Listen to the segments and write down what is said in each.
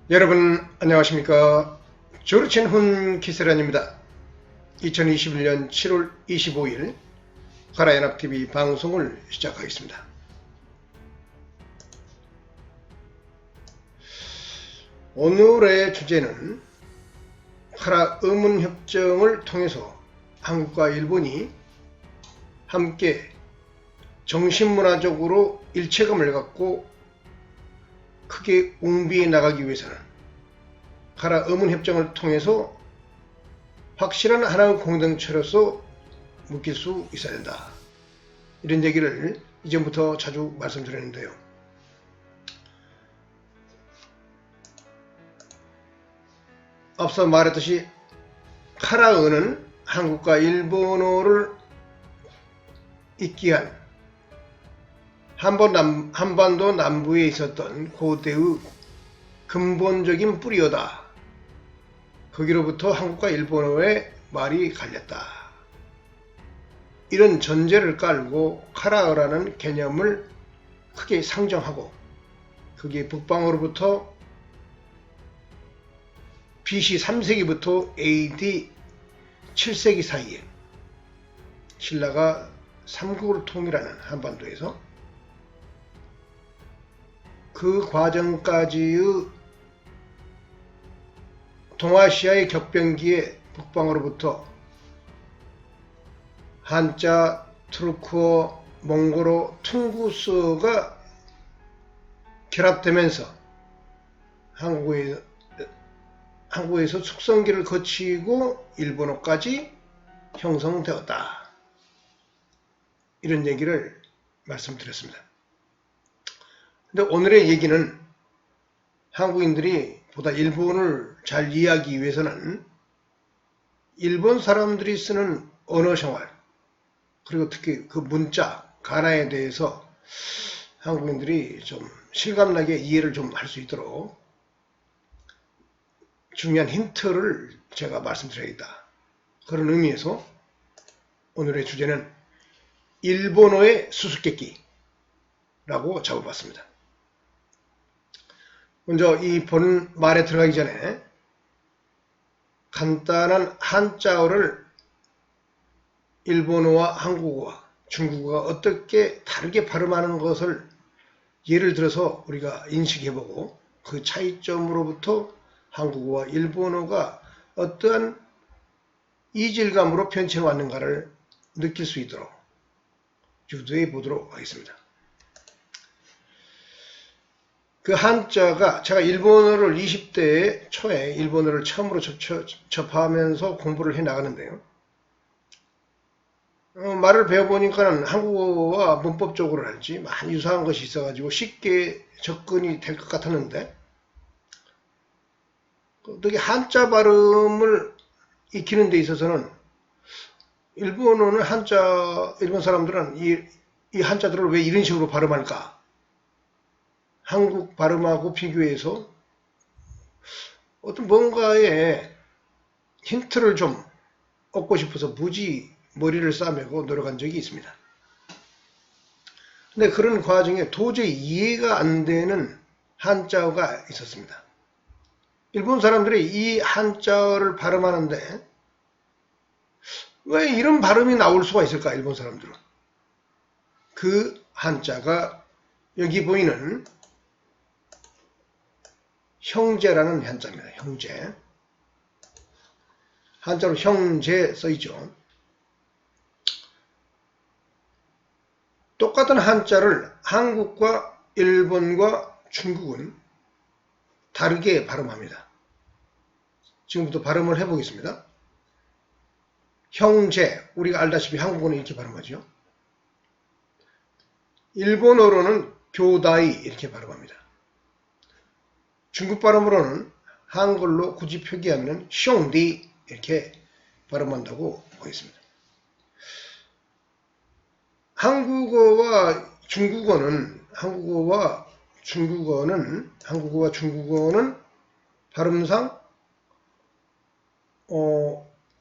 여러분 안녕하십니까. 조르첸훈 기세란입니다. 2021년 7월 25일 가라연합TV 방송을 시작하겠습니다. 오늘의 주제는 카라 의문협정을 통해서 한국과 일본이 함께 정신문화적으로 일체감을 갖고 크게 웅비해 나가기 위해서는 카라 의문협정을 통해서 확실한 하나의 공동체로서 묶일 수 있어야 된다. 이런 얘기를 이전부터 자주 말씀드렸는데요. 앞서 말했듯이 카라어는 한국과 일본어를 잇기한 한반도 남부에 있었던 고대의 근본적인 뿌리여다. 거기로부터 한국과 일본어의 말이 갈렸다. 이런 전제를 깔고 카라어라는 개념을 크게 상정하고 그게 북방으로부터 BC 3세기부터 AD 7세기 사이에 신라가 삼국을 통일하는 한반도에서 그 과정까지의 동아시아의 격변기에 북방으로부터 한자, 투르크어, 몽골어, 퉁구스어가 결합되면서 한국에서 숙성기를 거치고 일본어까지 형성되었다. 이런 얘기를 말씀드렸습니다. 근데 오늘의 얘기는 한국인들이 보다 일본을 잘 이해하기 위해서는 일본 사람들이 쓰는 언어 생활, 그리고 특히 그 문자, 가나에 대해서 한국인들이 좀 실감나게 이해를 좀 할 수 있도록 중요한 힌트를 제가 말씀드려야겠다. 그런 의미에서 오늘의 주제는 일본어의 수수께끼라고 잡아봤습니다. 먼저 이 본 말에 들어가기 전에 간단한 한자어를 일본어와 한국어와 중국어가 어떻게 다르게 발음하는 것을 예를 들어서 우리가 인식해보고 그 차이점으로부터 한국어와 일본어가 어떠한 이질감으로 변치해 왔는가를 느낄 수 있도록 유도해 보도록 하겠습니다. 그 한자가 제가 일본어를 20대 초에 일본어를 처음으로 접하면서 공부를 해 나가는데요. 말을 배워보니까 한국어와 문법적으로랄지 많이 유사한 것이 있어가지고 쉽게 접근이 될 것 같았는데 어떻게 한자 발음을 익히는 데 있어서는 일본 사람들은 이 한자들을 왜 이런 식으로 발음할까? 한국 발음하고 비교해서 어떤 뭔가의 힌트를 좀 얻고 싶어서 무지 머리를 싸매고 노력한 적이 있습니다. 근데 그런 과정에 도저히 이해가 안 되는 한자어가 있었습니다. 일본 사람들이 이 한자어를 발음하는데 왜 이런 발음이 나올 수가 있을까? 일본 사람들은. 그 한자가 여기 보이는 형제라는 한자입니다. 형제. 한자로 형제 써있죠. 똑같은 한자를 한국과 일본과 중국은 다르게 발음합니다. 지금부터 발음을 해보겠습니다. 형제, 우리가 알다시피 한국어는 이렇게 발음하죠. 일본어로는 교다이 이렇게 발음합니다. 중국 발음으로는 한글로 굳이 표기하면 숑디 이렇게 발음한다고 보겠습니다. 한국어와 중국어는 발음상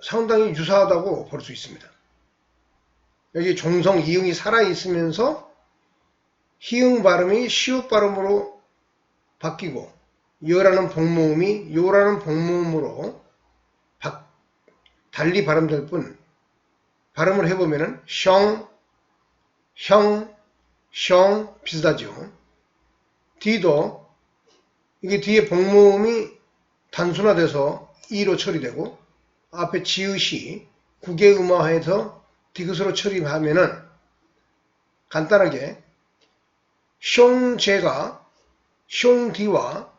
상당히 유사하다고 볼 수 있습니다. 여기 종성 이응이 살아있으면서 히응 발음이 시옷 발음으로 바뀌고 여라는 복모음이 요라는 복모음으로 달리 발음될 뿐 발음을 해보면은 형, 비슷하죠. D도 이게 뒤에 복모음이 단순화돼서 E로 처리되고 앞에 지읒이 국외음화해서 디귿으로 처리하면은 간단하게 숑제가 숑디와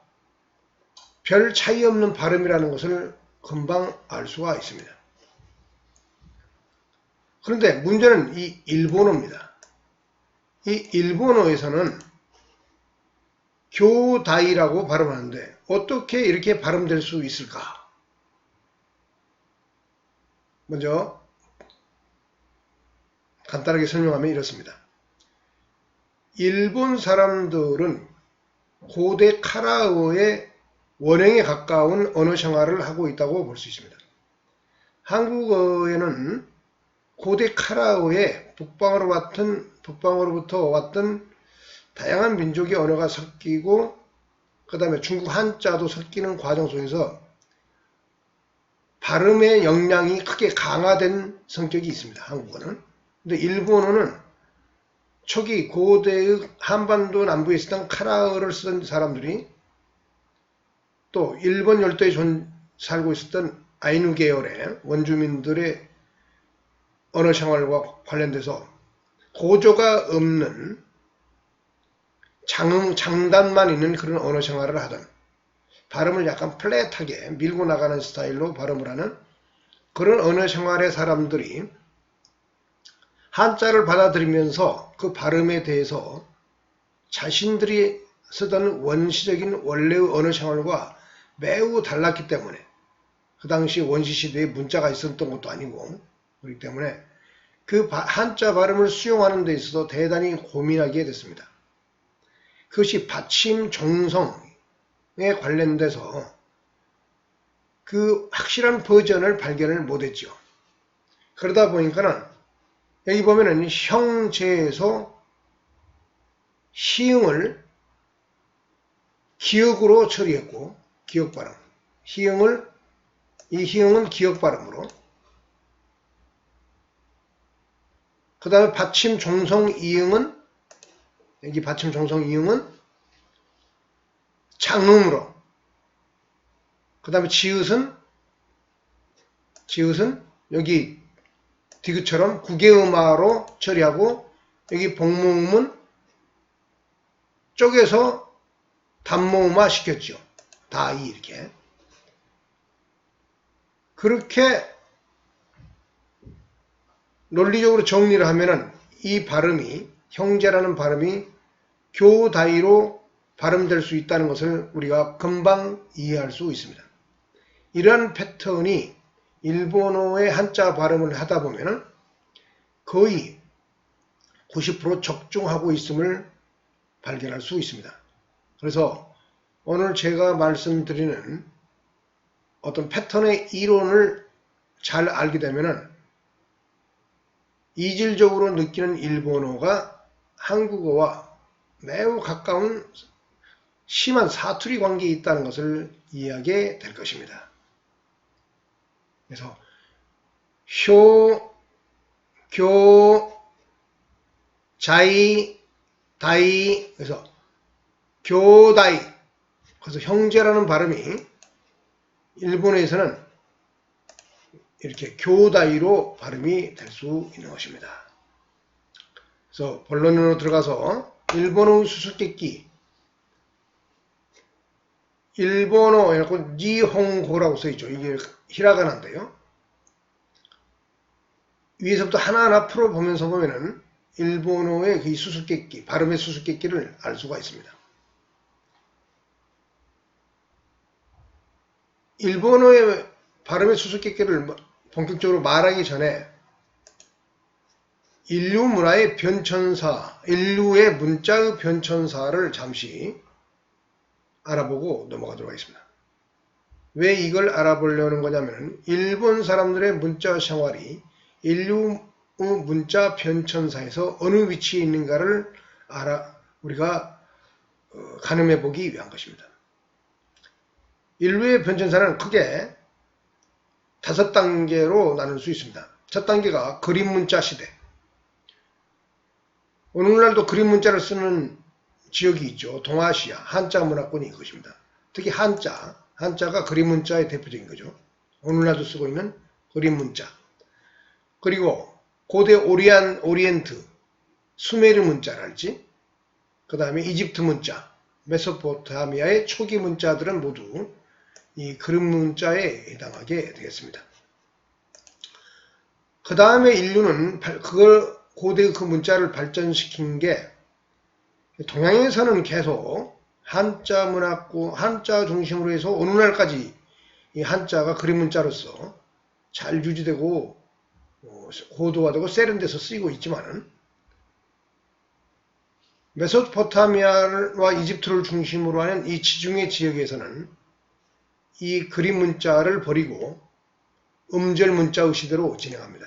별 차이 없는 발음이라는 것을 금방 알 수가 있습니다. 그런데 문제는 이 일본어입니다. 이 일본어에서는 교다이라고 발음하는데 어떻게 이렇게 발음될 수 있을까? 먼저 간단하게 설명하면 이렇습니다. 일본 사람들은 고대 카라어의 원형에 가까운 언어 생활을 하고 있다고 볼 수 있습니다. 한국어에는 고대 카라어에 북방으로부터 왔던 다양한 민족의 언어가 섞이고 그 다음에 중국 한자도 섞이는 과정 속에서 발음의 역량이 크게 강화된 성격이 있습니다. 한국어는. 근데 일본어는 초기 고대의 한반도 남부에 있었던 카라어를 쓰던 사람들이 또 일본 열도에 살고 있었던 아이누 계열의 원주민들의 언어 생활과 관련돼서 고조가 없는 장단만 있는 그런 언어 생활을 하던 발음을 약간 플랫하게 밀고 나가는 스타일로 발음을 하는 그런 언어 생활의 사람들이 한자를 받아들이면서 그 발음에 대해서 자신들이 쓰던 원시적인 원래의 언어 생활과 매우 달랐기 때문에 그 당시 원시시대에 문자가 있었던 것도 아니고 그렇기 때문에 그 한자 발음을 수용하는 데 있어서 대단히 고민하게 됐습니다. 그것이 받침 종성에 관련돼서 그 확실한 버전을 발견을 못했죠. 그러다 보니까는 여기 보면은 형제에서 시흥을 기역으로 처리했고 기역 발음. 이 희응은 기역 발음으로. 그 다음에 받침 종성 이응은 여기 받침 종성 이응은 장음으로. 그 다음에 지읒은 여기 디귿처럼 국외음화로 처리하고 여기 복모음은 쪼개서 단모음화 시켰죠. 다이 이렇게. 그렇게 논리적으로 정리를 하면은 이 발음이 형제라는 발음이 교다이로 발음될 수 있다는 것을 우리가 금방 이해할 수 있습니다. 이러한 패턴이 일본어의 한자 발음을 하다 보면은 거의 90% 적중하고 있음을 발견할 수 있습니다. 그래서 오늘 제가 말씀드리는 어떤 패턴의 이론을 잘 알게 되면은 이질적으로 느끼는 일본어가 한국어와 매우 가까운 심한 사투리 관계에 있다는 것을 이해하게 될 것입니다. 그래서 자이, 다이, 그래서 교다이, 그래서 형제라는 발음이 일본에서는 이렇게 교다이로 발음이 될 수 있는 것입니다. 그래서 본론으로 들어가서 일본어 수수께끼, 일본어 니홍고라고 써있죠. 이게 히라가나인데요. 위에서부터 하나하나 풀어보면서 보면은 일본어의 그 수수께끼, 발음의 수수께끼를 알 수가 있습니다. 일본어의 발음의 수수께끼를 본격적으로 말하기 전에 인류 문화의 변천사, 인류의 문자의 변천사를 잠시 알아보고 넘어가도록 하겠습니다. 왜 이걸 알아보려는 거냐면 일본 사람들의 문자 생활이 인류의 문자 변천사에서 어느 위치에 있는가를 우리가 가늠해 보기 위한 것입니다. 인류의 변천사는 크게 5단계로 나눌 수 있습니다. 첫 단계가 그림 문자 시대. 오늘날도 그림 문자를 쓰는 지역이 있죠. 동아시아, 한자 문화권이 이것입니다. 특히 한자가 그림 문자의 대표적인 거죠. 오늘날도 쓰고 있는 그림 문자. 그리고 고대 오리엔트, 수메르 문자랄지, 그 다음에 이집트 문자, 메소포타미아의 초기 문자들은 모두 이 그림 문자에 해당하게 되겠습니다. 그 다음에 인류는 고대 그 문자를 발전시킨 게 동양에서는 계속 한자 문화고 한자 중심으로 해서 오늘날까지 이 한자가 그림 문자로서 잘 유지되고 고도화되고 세련돼서 쓰이고 있지만 메소포타미아와 이집트를 중심으로 하는 이 지중해 지역에서는 이 그림 문자를 버리고 음절 문자의 시대로 진행합니다.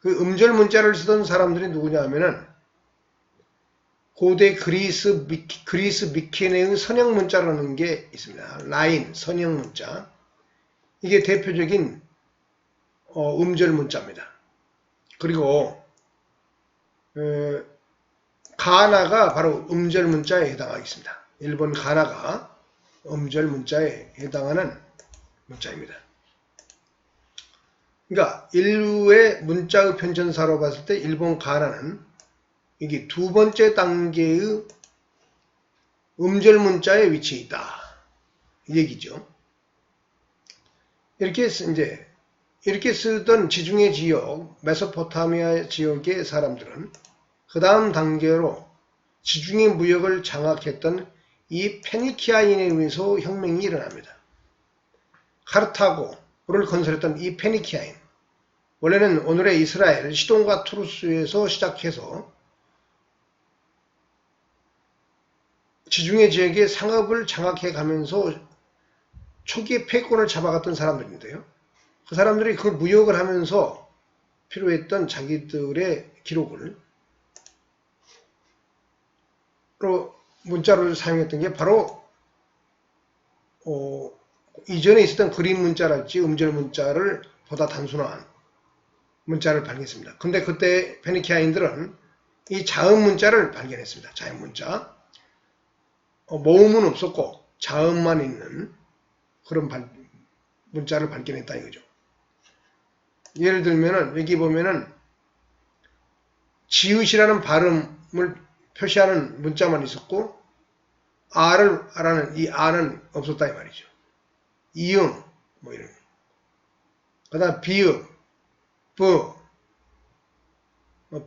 그 음절 문자를 쓰던 사람들이 누구냐 하면은 고대 그리스 미케네의 선형 문자라는 게 있습니다. 라인, 선형 문자. 이게 대표적인 음절 문자입니다. 그리고 가나가 바로 음절 문자에 해당하겠습니다. 일본 가나가 음절 문자에 해당하는 문자입니다. 그러니까 인류의 문자의 편전사로 봤을 때 일본 가나는 이게 두 번째 단계의 음절 문자의 위치에 있다. 이 얘기죠. 이렇게 쓰던 지중해 지역, 메소포타미아 지역의 사람들은 그 다음 단계로 지중해 무역을 장악했던 이 페니키아인에 의해서 혁명이 일어납니다. 카르타고를 건설했던 이 페니키아인, 원래는 오늘의 이스라엘 시돈과 투르스에서 시작해서 지중해 지역의 상업을 장악해 가면서 초기에 패권을 잡아갔던 사람들인데요. 그 사람들이 그 무역을 하면서 필요했던 자기들의 기록을 문자를 사용했던 게 바로 이전에 있었던 그림 문자랄지 음절 문자를 보다 단순한 문자를 발견했습니다. 근데 그때 페니키아인들은 이 자음 문자를 발견했습니다. 자음 문자. 모음은 없었고 자음만 있는 그런 문자를 발견했다 이거죠. 예를 들면은 여기 보면은 지읒이라는 발음을 표시하는 문자만 있었고 아를 아라는 이 아는 없었다 이 말이죠. 이응 뭐 이런. 그다음 비읍, 부,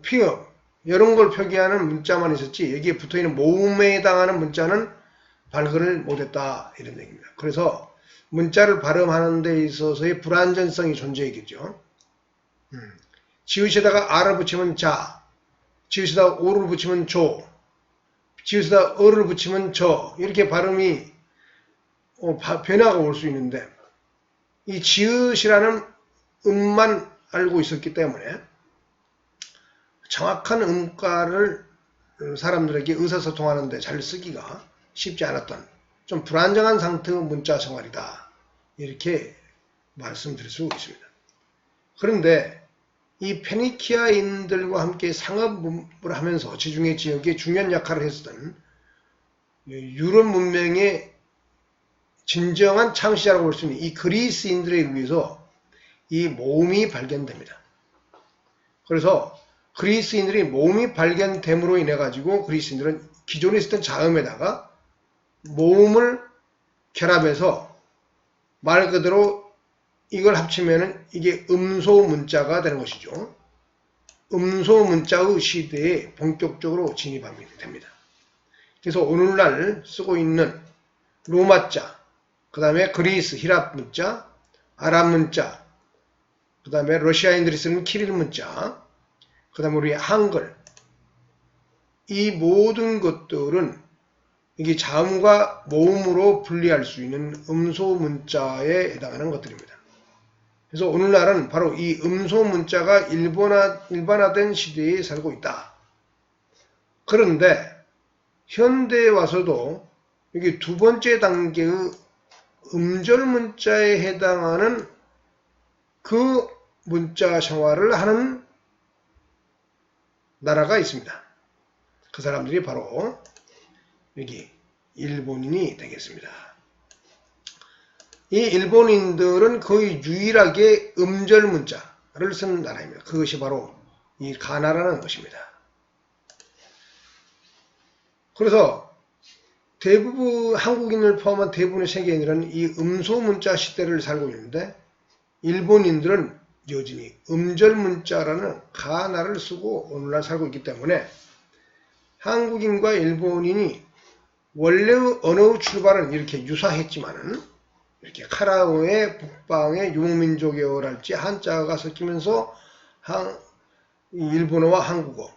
피읍 이런 걸 표기하는 문자만 있었지 여기에 붙어있는 모음에 해당하는 문자는 발견을 못했다 이런 얘기입니다. 그래서 문자를 발음하는 데 있어서의 불완전성이 존재했겠죠. 지읒에다가 아를 붙이면 자, 지읒에다가 오를 붙이면 조, 지읒에다가 어를 붙이면 저 이렇게 발음이 변화가 올 수 있는데 이 지읒이라는 음만 알고 있었기 때문에 정확한 음가를 사람들에게 의사소통하는데 잘 쓰기가 쉽지 않았던 좀 불안정한 상태의 문자 생활이다 이렇게 말씀드릴 수 있습니다. 그런데 이 페니키아인들과 함께 상업을 하면서 지중해 지역에 중요한 역할을 했었던 유럽 문명의 진정한 창시자라고 볼 수 있는 이 그리스인들에 의해서 이 모음이 발견됩니다. 그래서 그리스인들이 모음이 발견됨으로 인해 가지고 그리스인들은 기존에 있었던 자음에다가 모음을 결합해서 말 그대로 이걸 합치면은 이게 음소 문자가 되는 것이죠. 음소 문자의 시대에 본격적으로 진입합니다. 됩니다. 그래서 오늘날 쓰고 있는 로마자, 그 다음에 그리스, 히랍 문자, 아랍 문자, 그 다음에 러시아인들이 쓰는 키릴 문자, 그 다음에 우리 한글, 이 모든 것들은 이게 자음과 모음으로 분리할 수 있는 음소 문자에 해당하는 것들입니다. 그래서 오늘날은 바로 이 음소 문자가 일반화된 시대에 살고 있다. 그런데 현대에 와서도 여기 두 번째 단계의 음절 문자에 해당하는 그 문자 생활을 하는 나라가 있습니다. 그 사람들이 바로 여기 일본인이 되겠습니다. 이 일본인들은 거의 유일하게 음절 문자를 쓴 나라입니다. 그것이 바로 이 가나라는 것입니다. 그래서 대부분 한국인을 포함한 대부분의 세계인들은 이 음소 문자 시대를 살고 있는데 일본인들은 여전히 음절 문자라는 가나를 쓰고 오늘날 살고 있기 때문에 한국인과 일본인이 원래의 언어의 출발은 이렇게 유사했지만은 이렇게 카라오의 북방의 유목민족어랄지 한자가 섞이면서 일본어와 한국어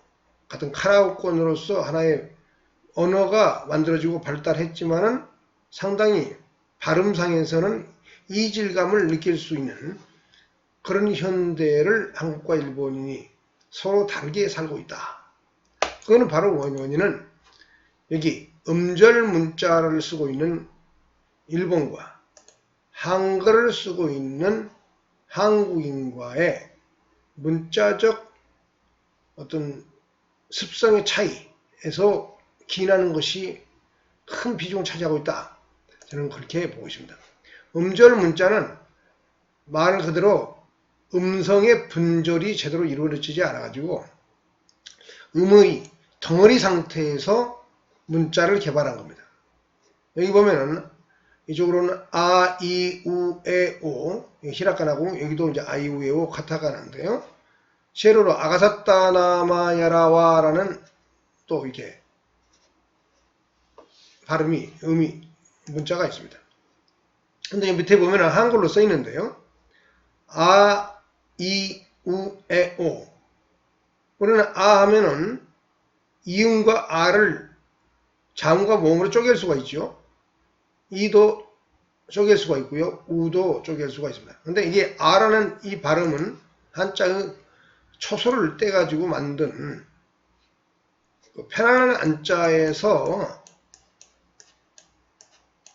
같은 카라오권으로서 하나의 언어가 만들어지고 발달했지만은 상당히 발음상에서는 이질감을 느낄 수 있는 그런 현대를 한국과 일본인이 서로 다르게 살고 있다. 그거는 바로 원인은 여기 음절 문자를 쓰고 있는 일본과 한글을 쓰고 있는 한국인과의 문자적 어떤 습성의 차이에서 기인하는 것이 큰 비중을 차지하고 있다. 저는 그렇게 보고 있습니다. 음절 문자는 말 그대로 음성의 분절이 제대로 이루어지지 않아가지고 음의 덩어리 상태에서 문자를 개발한 겁니다. 여기 보면은 이쪽으로는 아, 이, 우, 에, 오 히라카나고 여기도 이제 아, 이, 우, 에, 오 카타카나인데요. 세로로 아가사타나마야라와라는 또 이렇게 발음이 문자가 있습니다. 근데 밑에 보면은 한글로 써 있는데요. 아, 이, 우, 에, 오. 우리는 아 하면은 이음과 아를 자음과 모음으로 쪼갤 수가 있죠. 이도 쪼갤 수가 있고요. 우도 쪼갤 수가 있습니다. 근데 이게 아라는 이 발음은 한자의 초소를 떼가지고 만든 편안한 안자에서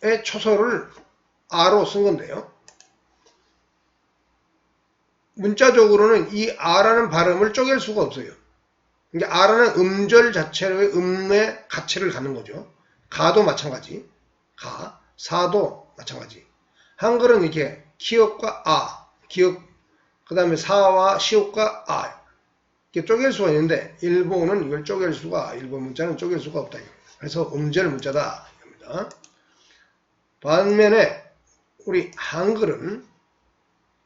의 초소를 아로 쓴 건데요. 문자적으로는 이 아라는 발음을 쪼갤 수가 없어요. 그러니까 아라는 음절 자체로의 음의 가치를 갖는 거죠. 가도 마찬가지. 가, 사도 마찬가지. 한글은 이렇게 기역과 아, 기역, 그 다음에 사와 시옥과 아 이렇게 쪼갤 수가 있는데 일본은 이걸 쪼갤 수가, 일본 문자는 쪼갤 수가 없다. 그래서 음절 문자다. 입니다. 반면에 우리 한글은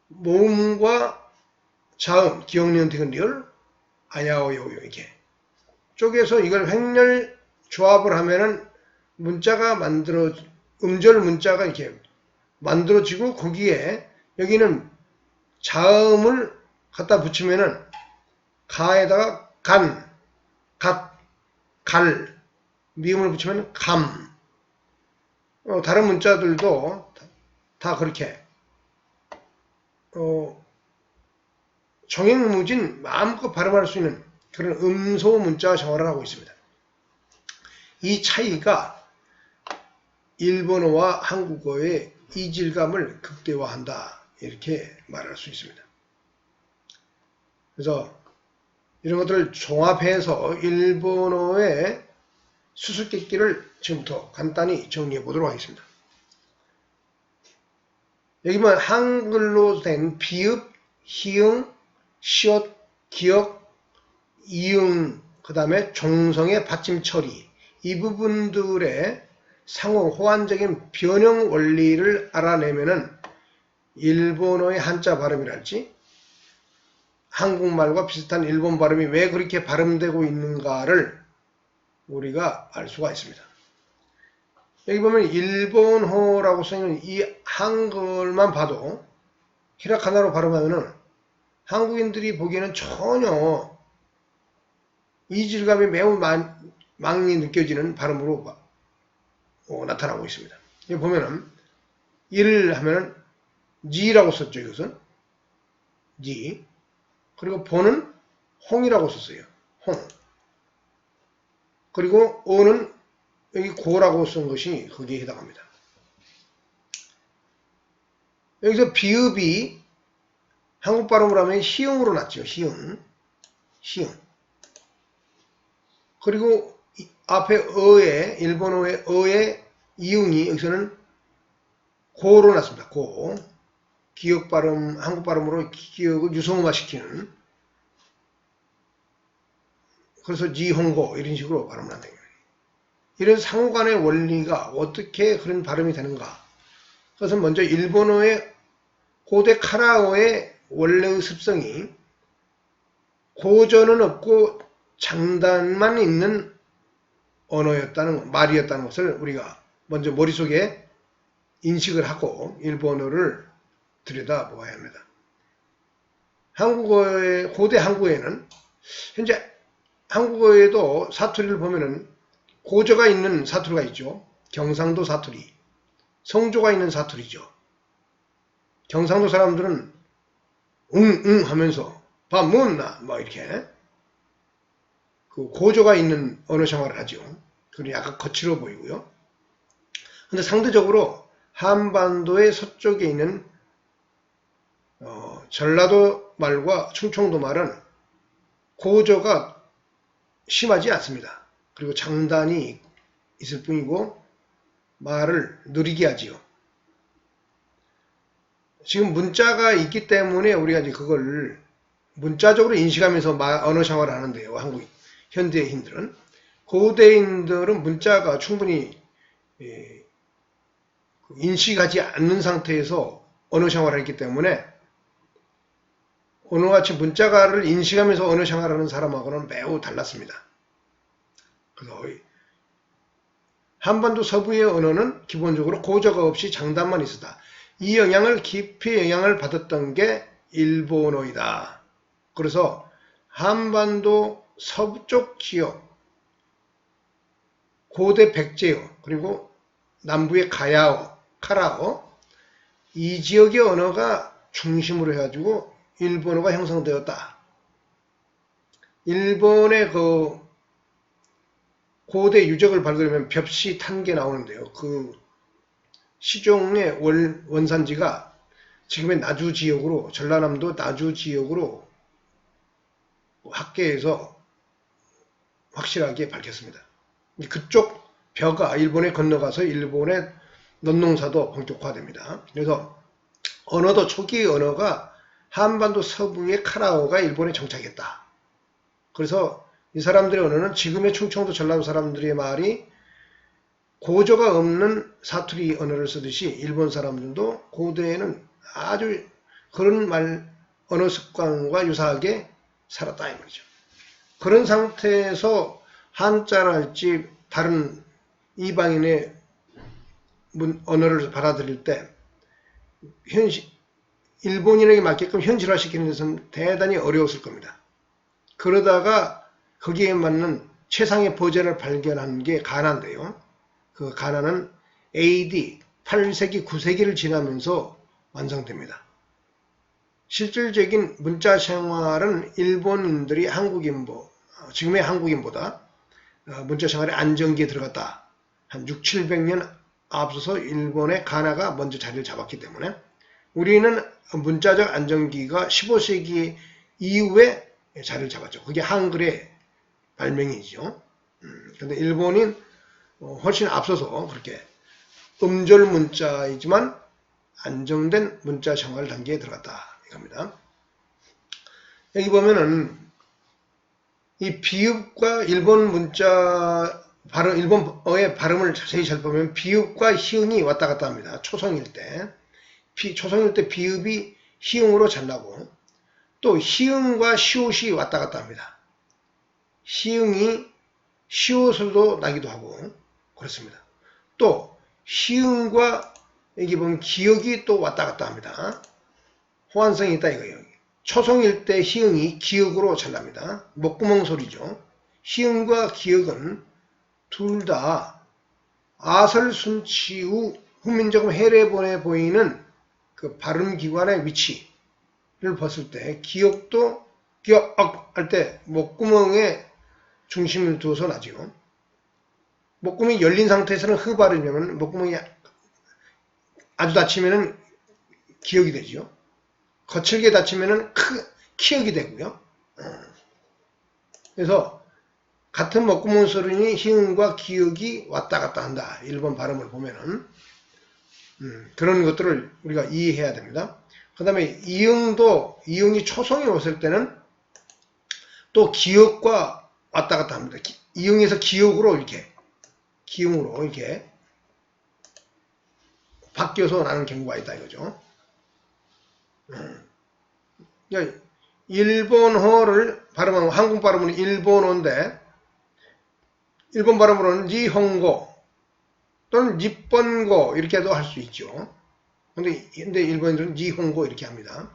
모음과 자음, 기역, 니은, 디귿, 리을, 아야오요요 이렇게 쪼개서 이걸 횡렬 조합을 하면은 문자가 음절 문자가 이렇게 만들어지고 거기에 여기는 자음을 갖다 붙이면은 가에다가 간, 갓, 갈, 미음을 붙이면 감. 다른 문자들도 다 그렇게 정형무진 마음껏 발음할 수 있는 그런 음소 문자 생활을 하고 있습니다. 이 차이가 일본어와 한국어의 이질감을 극대화한다. 이렇게 말할 수 있습니다. 그래서 이런 것들을 종합해서 일본어의 수수께끼를 지금부터 간단히 정리해 보도록 하겠습니다. 여기 보면 한글로 된 비읍, 히응, 시옷, 기역, 이응, 그 다음에 종성의 받침 처리 이 부분들의 상호 호환적인 변형 원리를 알아내면은 일본어의 한자 발음이랄지 한국말과 비슷한 일본 발음이 왜 그렇게 발음되고 있는가를 우리가 알 수가 있습니다. 여기 보면 일본어라고 써있는 이 한글만 봐도 히라카나로 발음하면은 한국인들이 보기에는 전혀 이질감이 매우 많이 느껴지는 발음으로 나타나고 있습니다. 여기 보면은 이를 하면은 지라고 썼죠. 이것은 지. 그리고 보는 홍이라고 썼어요. 홍. 그리고 어는 여기 고라고 쓴 것이 거기에 해당합니다. 여기서 비읍이 한국 발음으로 하면 시흥으로 났죠. 시흥. 그리고 앞에 어에, 일본어의 어의 이응이 여기서는 고로 났습니다. 고. 기역 발음, 한국 발음으로 기역을 유성음화 시키는. 그래서 지홍고 이런 식으로 발음을 한다. 이런 상호 간의 원리가 어떻게 그런 발음이 되는가. 그것은 먼저 일본어의 고대 카라어의 원래의 습성이 고전은 없고 장단만 있는 언어였다는, 말이었다는 것을 우리가 먼저 머릿속에 인식을 하고 일본어를 들여다보아야 합니다. 한국어의, 고대 한국어에는 현재 한국어에도 사투리를 보면은 고저가 있는 사투리가 있죠. 경상도 사투리, 성조가 있는 사투리죠. 경상도 사람들은 응 하면서 밥 먹었나 뭐 이렇게 그 고조가 있는 언어 생활을 하죠. 그리고 약간 거칠어 보이고요. 근데 상대적으로 한반도의 서쪽에 있는 전라도 말과 충청도 말은 고조가 심하지 않습니다. 그리고 장단이 있을 뿐이고 말을 느리게 하지요. 지금 문자가 있기 때문에 우리가 이제 그걸 문자적으로 인식하면서 언어 생활을 하는데요. 한국 현대인들은. 고대인들은 문자가 충분히 인식하지 않는 상태에서 언어 생활을 했기 때문에 오늘같이 문자가를 인식하면서 언어 생활하는 사람하고는 매우 달랐습니다. 그래서 한반도 서부의 언어는 기본적으로 고저가 없이 장단만 있었다. 이 영향을 깊이 영향을 받았던 게 일본어이다. 그래서 한반도 서부쪽 지역, 고대 백제어, 그리고 남부의 가야어, 카라어, 이 지역의 언어가 중심으로 해가지고 일본어가 형성되었다. 일본의 그 고대 유적을 발견하면 벽시 탄게 나오는데요. 그 시종의 원산지가 지금의 나주 지역으로, 전라남도 나주 지역으로 학계에서 확실하게 밝혔습니다. 그쪽 벼가 일본에 건너가서 일본의 논농사도 본격화됩니다. 그래서 언어도 초기 언어가 한반도 서부의 카라어가 일본에 정착했다. 그래서 이 사람들의 언어는 지금의 충청도 전라도 사람들의 말이 고저가 없는 사투리 언어를 쓰듯이 일본 사람들도 고대에는 아주 그런 언어 습관과 유사하게 살았다 이 말이죠. 그런 상태에서 한자랄지 다른 이방인의 언어를 받아들일 때 일본인에게 맞게끔 현실화시키는 것은 대단히 어려웠을 겁니다. 그러다가 거기에 맞는 최상의 버전을 발견한 게 가나인데요. 그 가나는 AD 8세기, 9세기를 지나면서 완성됩니다. 실질적인 문자 생활은 일본인들이 지금의 한국인보다 문자 생활의 안정기에 들어갔다. 한 6, 700년 앞서서 일본의 가나가 먼저 자리를 잡았기 때문에 우리는 문자적 안정기가 15세기 이후에 자리를 잡았죠. 그게 한글의 발명이죠. 근데 일본인 훨씬 앞서서 그렇게 음절 문자이지만 안정된 문자 생활 단계에 들어갔다 이겁니다. 여기 보면은 이 비읍과 일본 문자 발음, 일본어의 발음을 자세히 잘 보면 비읍과 히읗이 왔다 갔다 합니다. 초성일 때. 초성일 때 비읍이 히읗으로 잘 나고 또 히읗과 시옷이 왔다 갔다 합니다. 히읗이 시옷으로도 나기도 하고 그렇습니다. 또 히읗과 여기 보면 기역이 또 왔다 갔다 합니다. 호환성이 있다 이거예요. 초성일 때 히읗이 기역으로 잘 납니다. 목구멍 소리죠. 히읗과 기역은 둘 다 아설순치 후 훈민정음 해례본에 보이는 그 발음기관의 위치를 봤을 때 기역도 기역 할 때 목구멍에 중심을 두어서 나죠. 목구멍이 열린 상태에서는 흐 발음이면 목구멍이 아주 닫히면은 기억이 되죠. 거칠게 닫히면은 키역이 되고요. 그래서 같은 먹구문 소리니 희응과 기역이 왔다 갔다 한다. 일본 발음을 보면은 그런 것들을 우리가 이해해야 됩니다. 그 다음에 이응이 초성이 왔을 때는 또 기역과 왔다 갔다 합니다. 이응에서 기역으로 기응으로 이렇게 바뀌어서 나는 경우가 있다 이거죠. 일본어를 발음하면 한국 발음은 일본어인데 일본 발음으로는 니혼고 또는 니번고 이렇게도 할 수 있죠. 근데 일본인들은 니혼고 이렇게 합니다.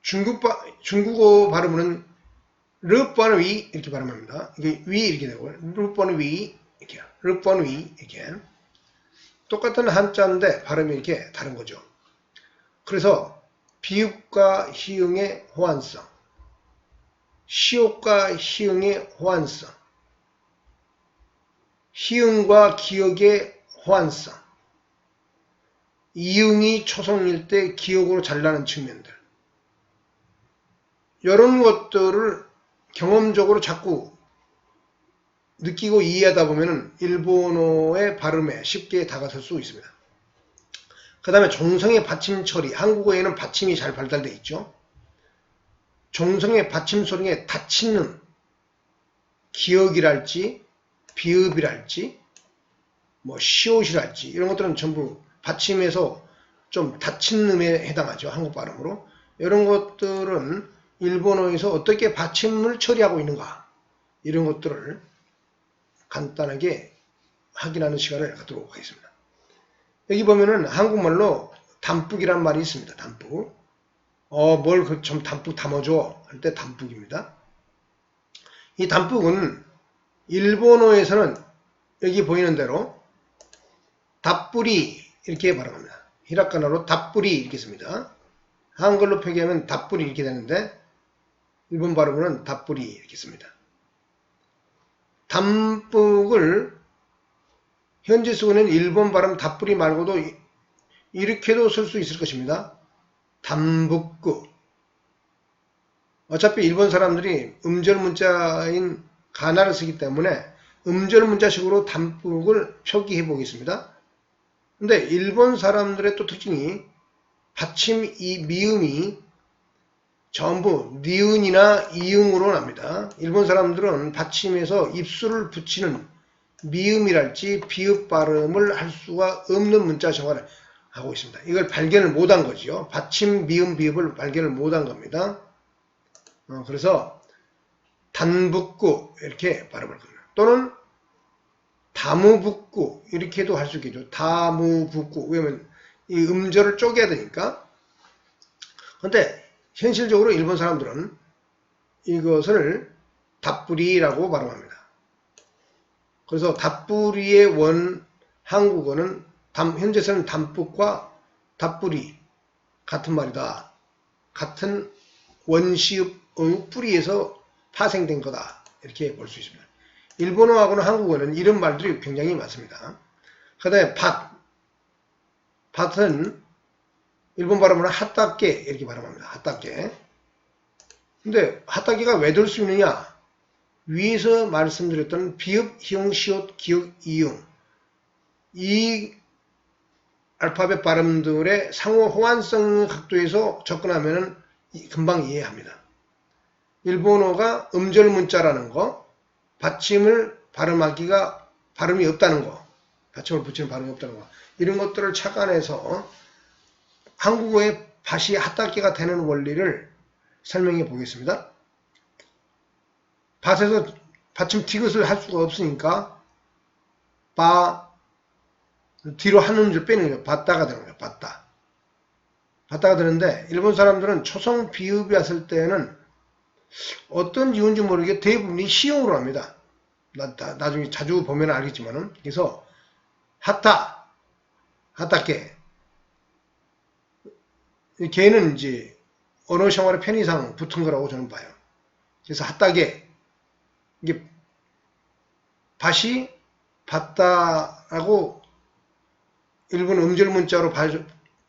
중국어 발음은 르번위 이렇게 발음합니다. 이게 위 이렇게 되고 르번위 이렇게 르번위 이렇게 똑같은 한자인데 발음이 이렇게 다른 거죠. 그래서 비읍과 희응의 호환성, 시옷과 희응의 호환성, 희응과 기역의 호환성, 이응이 초성일 때 기역으로 잘 나는 측면들, 이런 것들을 경험적으로 자꾸 느끼고 이해하다 보면 일본어의 발음에 쉽게 다가설 수 있습니다. 그 다음에 종성의 받침 처리, 한국어에는 받침이 잘 발달되어 있죠. 종성의 받침 소리에 닫히는 기역이랄지 비읍이랄지 뭐 시옷이랄지 이런 것들은 전부 받침에서 좀 닫힌 음에 해당하죠. 한국 발음으로. 이런 것들은 일본어에서 어떻게 받침을 처리하고 있는가 이런 것들을 간단하게 확인하는 시간을 갖도록 하겠습니다. 여기 보면은 한국말로 담뿍이란 말이 있습니다. 담뿍. 뭘 좀 담뿍 담아줘 할 때 담뿍입니다. 이 담뿍은 일본어에서는 여기 보이는 대로 답뿌리 이렇게 발음합니다. 히라카나로 답뿌리 이렇게 씁니다. 한글로 표기하면 답뿌리 이렇게 되는데 일본 발음으로는 답뿌리 이렇게 씁니다. 담뿍을 현재 쓰고 있는 일본 발음 답뿌리 말고도 이렇게도 쓸 수 있을 것입니다. 담북구. 어차피 일본 사람들이 음절 문자인 가나를 쓰기 때문에 음절 문자식으로 담뿍을 표기해 보겠습니다. 근데 일본 사람들의 또 특징이 받침 이 미음이 전부 니은이나 이응으로 납니다. 일본 사람들은 받침에서 입술을 붙이는 미음이랄지 비읍 발음을 할 수가 없는 문자 생활을 하고 있습니다. 이걸 발견을 못한 거죠. 받침 미음 비읍을 발견을 못한 겁니다. 그래서 단북구 이렇게 발음을 합니다. 또는 다무북구 이렇게도 할 수 있겠죠. 다무북구 왜냐면 이 음절을 쪼개야 되니까. 근데 현실적으로 일본 사람들은 이것을 답뿌리라고 발음합니다. 그래서 답뿌리의 원 한국어는 현재서는 담뿍과 답뿌리 같은 말이다. 같은 원시의 뿌리에서 파생된 거다. 이렇게 볼 수 있습니다. 일본어하고는 한국어는 이런 말들이 굉장히 많습니다. 그 다음에 밭은 일본 발음으로 핫다케 이렇게 발음합니다. 핫다케. 근데 핫다케가 왜 들 수 있느냐? 위에서 말씀드렸던 비읍, 희응, 시옷, 기역, 이응 이 알파벳 발음들의 상호 호환성 각도에서 접근하면 금방 이해합니다. 일본어가 음절 문자라는 거, 받침을 발음하기가 발음이 없다는 거, 받침을 붙이는 발음이 없다는 거, 이런 것들을 착안해서 한국어의 밭이 핫다케가 되는 원리를 설명해 보겠습니다. 밭에서 받침 디귿을 할 수가 없으니까 뒤로 한 음절 빼는 거예요. 받다가 되는 거예요. 받다가 되는데 일본 사람들은 초성 비읍이 왔을 때는 어떤 이유인지 모르게 대부분이 시용으로 합니다. 나중에 자주 보면 알겠지만은. 그래서 핫다케 걔는 이제 언어 생활의 편의상 붙은 거라고 저는 봐요. 그래서 핫다게 이게 밭이 받다라고 일본 음절 문자로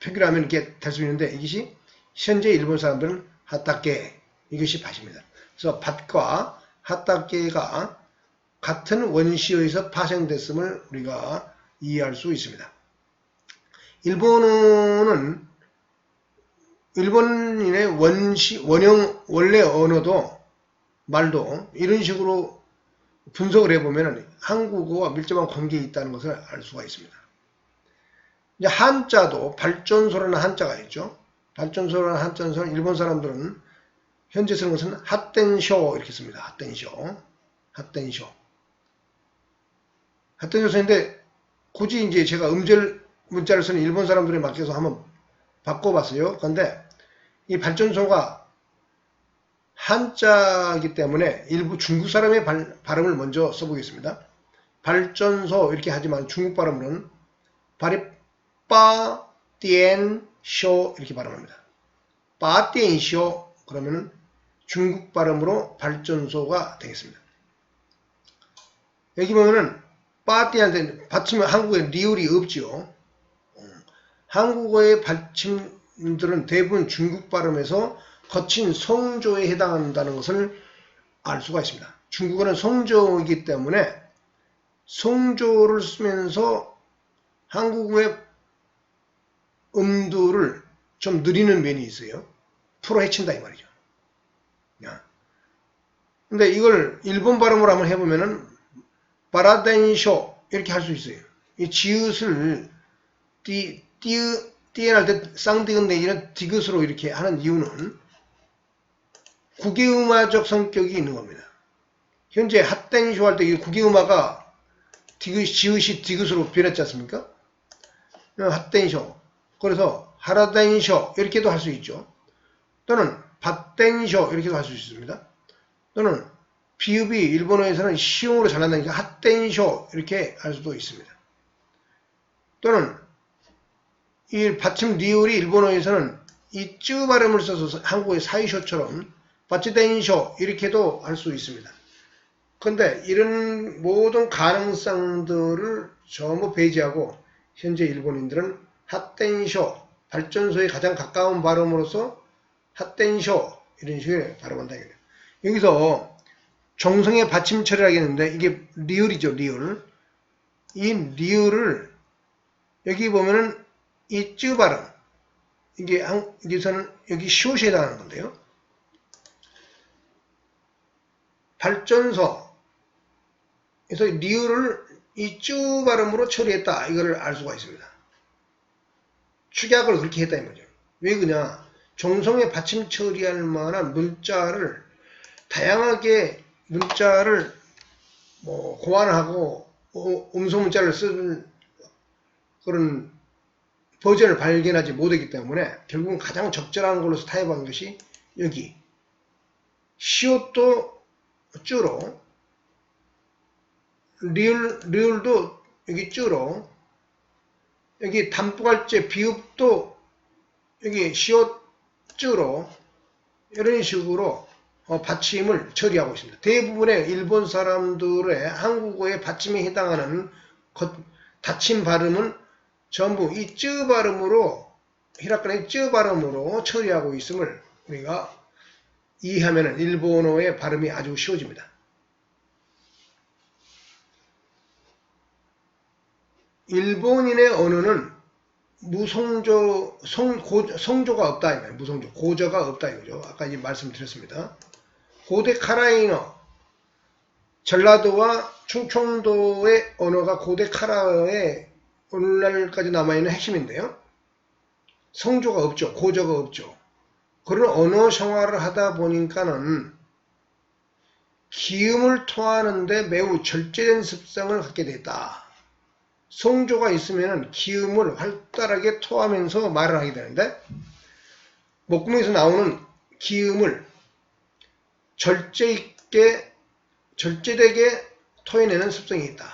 표기를 하면 이렇게 될 수 있는데 이것이 현재 일본 사람들은 하타케, 이것이 밭입니다. 그래서 밭과 하타케가 같은 원시어에서 파생됐음을 우리가 이해할 수 있습니다. 일본어는 일본인의 원래 언어도 말도 이런 식으로 분석을 해보면 한국어와 밀접한 관계에 있다는 것을 알 수가 있습니다. 이제 한자도 발전소라는 한자가 있죠. 발전소라는 한자는 일본 사람들은 현재 쓰는 것은 핫텐쇼 이렇게 씁니다. 핫텐쇼. 핫텐쇼인데 굳이 이제 제가 음절 문자를 쓰는 일본 사람들에 맡겨서 한번 바꿔봤어요. 그런데 이 발전소가 한자이기 때문에 일부 중국 사람의 발음을 먼저 써보겠습니다. 발전소 이렇게 하지만 중국 발음으로는 빠띠엔쇼 이렇게 발음합니다. 빠띠엔쇼 그러면은 중국 발음으로 발전소가 되겠습니다. 여기 보면은 빠띠한테 받침은 한국에 리을이 없지요. 한국어의 받침들은 대부분 중국 발음에서 거친 성조에 해당한다는 것을 알 수가 있습니다. 중국어는 성조이기 때문에 성조를 쓰면서 한국어의 음도를 좀 느리는 면이 있어요. 풀어 헤친다 이 말이죠. 근데 이걸 일본 발음으로 한번 해보면은 바라덴쇼 이렇게 할 수 있어요. 이 지읒을 띠엔할 때 쌍디귿 내지는 디귿으로 이렇게 하는 이유는 국외음화적 성격이 있는 겁니다. 현재 핫땡쇼 할 때 이 국외음화가 지읒이 디귿으로 변했지 않습니까? 핫땡쇼. 그래서 하라땡쇼 이렇게도 할 수 있죠. 또는 밭땡쇼 이렇게도 할 수 있습니다. 또는 비읍이 일본어에서는 시음으로 잘난다니까 핫땡쇼 이렇게 할 수도 있습니다. 또는 이 받침 리을이 일본어에서는 이 쯔 발음을 써서 한국의 사이쇼처럼 바치덴쇼 이렇게도 할 수 있습니다. 그런데 이런 모든 가능성들을 전부 배제하고 현재 일본인들은 핫텐쇼 발전소에 가장 가까운 발음으로서 핫텐쇼 이런 식으로 발음한다. 여기서 정성의 받침 처리를 하겠는데 이게 리을이죠. 리을. 이 리을을 여기 보면은 이 쯔 발음 이게 여기서는 여기 시옷에 해당하는 건데요. 발전소 그래서 리을을 이 쯔 발음으로 처리했다 이거를 알 수가 있습니다. 축약을 그렇게 했다 이 말이죠. 왜 그냐? 정성의 받침 처리할 만한 문자를 다양하게 문자를 고안하고 음소 문자를 쓰는 그런 버전을 발견하지 못했기 때문에 결국은 가장 적절한 걸로서 타협한 것이 여기 시옷도 쯔로 리을도 여기 쯔로 여기 단부갈제 비읍도 여기 시옷 쯔로 이런 식으로 받침을 처리하고 있습니다. 대부분의 일본 사람들의 한국어의 받침에 해당하는 닫힌 발음은 전부 이 쯔 발음으로 히라카나의 쯔 발음으로 처리하고 있음을 우리가 이해하면 일본어의 발음이 아주 쉬워집니다. 일본인의 언어는 무성조, 성조가 없다 이거예요. 무성조, 고저가 없다 이거죠. 아까 이제 말씀드렸습니다. 고대 카라인어, 전라도와 충청도의 언어가 고대 카라어의 오늘날까지 남아있는 핵심인데요. 성조가 없죠. 고저가 없죠. 그런 언어 생활을 하다 보니까는 기음을 토하는데 매우 절제된 습성을 갖게 됐다. 성조가 있으면 기음을 활달하게 토하면서 말을 하게 되는데 목구멍에서 나오는 기음을 절제되게 토해내는 습성이 있다.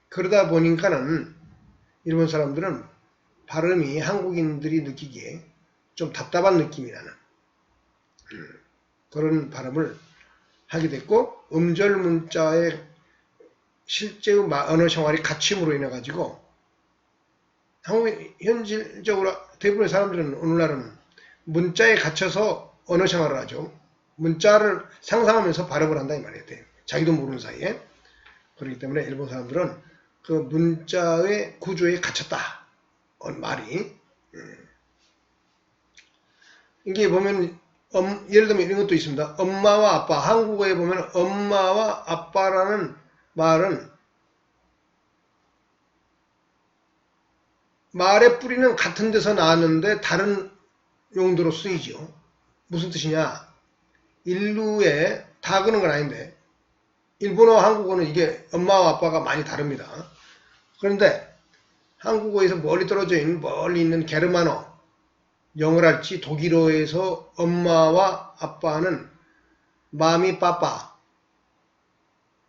그러다 보니까는 일본 사람들은 발음이 한국인들이 느끼기에 좀 답답한 느낌이 나는 그런 발음을 하게 됐고 음절 문자의 실제의 언어 생활이 갇힘으로 인해 가지고 현실적으로 대부분의 사람들은 오늘날은 문자에 갇혀서 언어 생활을 하죠. 문자를 상상하면서 발음을 한다 이 말이에요. 자기도 모르는 사이에. 그렇기 때문에 일본 사람들은 그 문자의 구조에 갇혔다. 말이. 이게 보면 예를 들면 이런 것도 있습니다. 엄마와 아빠. 한국어에 보면 엄마와 아빠라는 말은 말의 뿌리는 같은 데서 나왔는데 다른 용도로 쓰이죠. 무슨 뜻이냐? 인류에 다 그런 건 아닌데 일본어와 한국어는 이게 엄마와 아빠가 많이 다릅니다. 그런데 한국어에서 멀리 있는 게르만어, 영어랄지 독일어에서 엄마와 아빠는 마미 빠빠,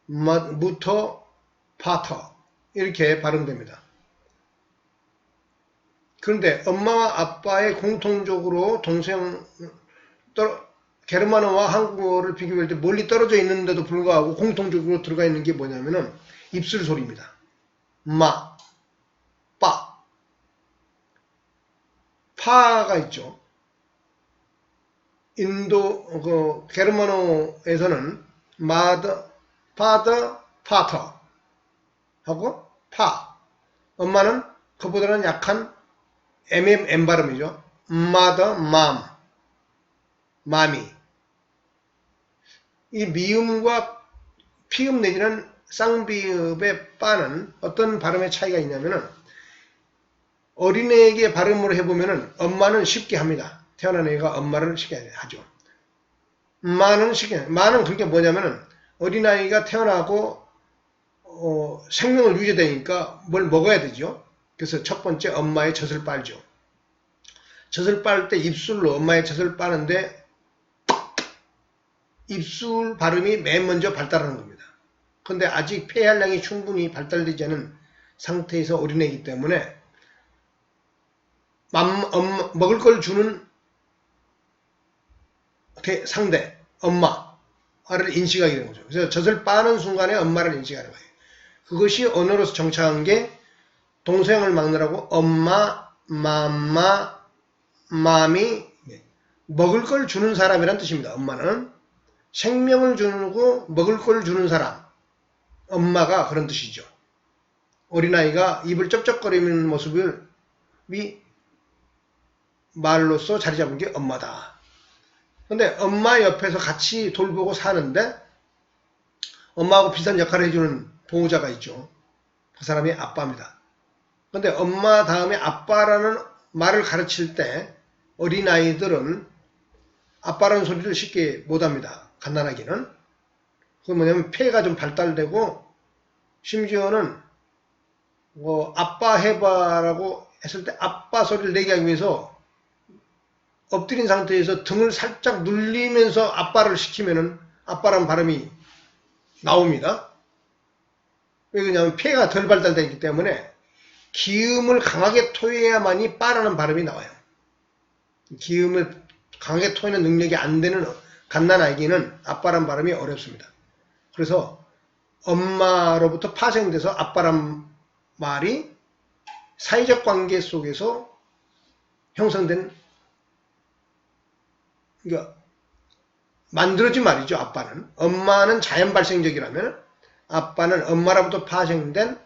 무터 파터 이렇게 발음됩니다. 그런데 엄마와 아빠의 공통적으로 게르만어와 한국어를 비교할 때 멀리 떨어져 있는데도 불구하고 공통적으로 들어가 있는 게 뭐냐면은 입술 소리입니다. 마, 빠, 파가 있죠. 게르만어에서는 mother, father, pater 하고 파. 엄마는 그보다는 약한 M 발음이죠. mother, mom, 마미. 이 미음과 피음 내지는 쌍비읍의 빠는 어떤 발음의 차이가 있냐면은 어린애에게 발음으로 해보면은 엄마는 쉽게 합니다. 태어난 애가 엄마를 쉽게 하죠. 마는 그게 뭐냐면은 어린아이가 태어나고 생명을 유지되니까 뭘 먹어야 되죠. 그래서 첫 번째 엄마의 젖을 빨죠. 젖을 빨 때 입술로 엄마의 젖을 빠는데 입술 발음이 맨 먼저 발달하는 겁니다. 그런데 아직 폐활량이 충분히 발달되지 않은 상태에서 어린애이기 때문에 먹을 걸 주는 상대, 엄마를 인식하게 되는 거죠. 그래서 젖을 빠는 순간에 엄마를 인식하는 거예요. 그것이 언어로서 정착한 게 동서양을 막느라고 엄마, 맘마, 마미, 먹을 걸 주는 사람이란 뜻입니다. 엄마는 생명을 주고 먹을 걸 주는 사람, 엄마가 그런 뜻이죠. 어린아이가 입을 쩝쩝거리는 모습이 말로써 자리 잡은 게 엄마다. 근데 엄마 옆에서 같이 돌보고 사는데 엄마하고 비슷한 역할을 해주는 보호자가 있죠. 그 사람이 아빠입니다. 근데 엄마 다음에 아빠라는 말을 가르칠 때 어린아이들은 아빠라는 소리를 쉽게 못합니다. 갓난아기는. 그게 뭐냐면 폐가 좀 발달되고 심지어는 아빠 해봐라고 했을 때 아빠 소리를 내게 하기 위해서 엎드린 상태에서 등을 살짝 눌리면서 아빠를 시키면은 아빠라는 발음이 나옵니다. 왜 그러냐면 폐가 덜 발달되어 있기 때문에 기음을 강하게 토해야만이 빠라는 발음이 나와요. 기음을 강하게 토해는 능력이 안 되는 갓난아기는 아빠란 발음이 어렵습니다. 그래서 엄마로부터 파생돼서 아빠란 말이 사회적 관계 속에서 형성된, 그러니까 만들어진 말이죠. 아빠는. 엄마는 자연 발생적이라면 아빠는 엄마로부터 파생된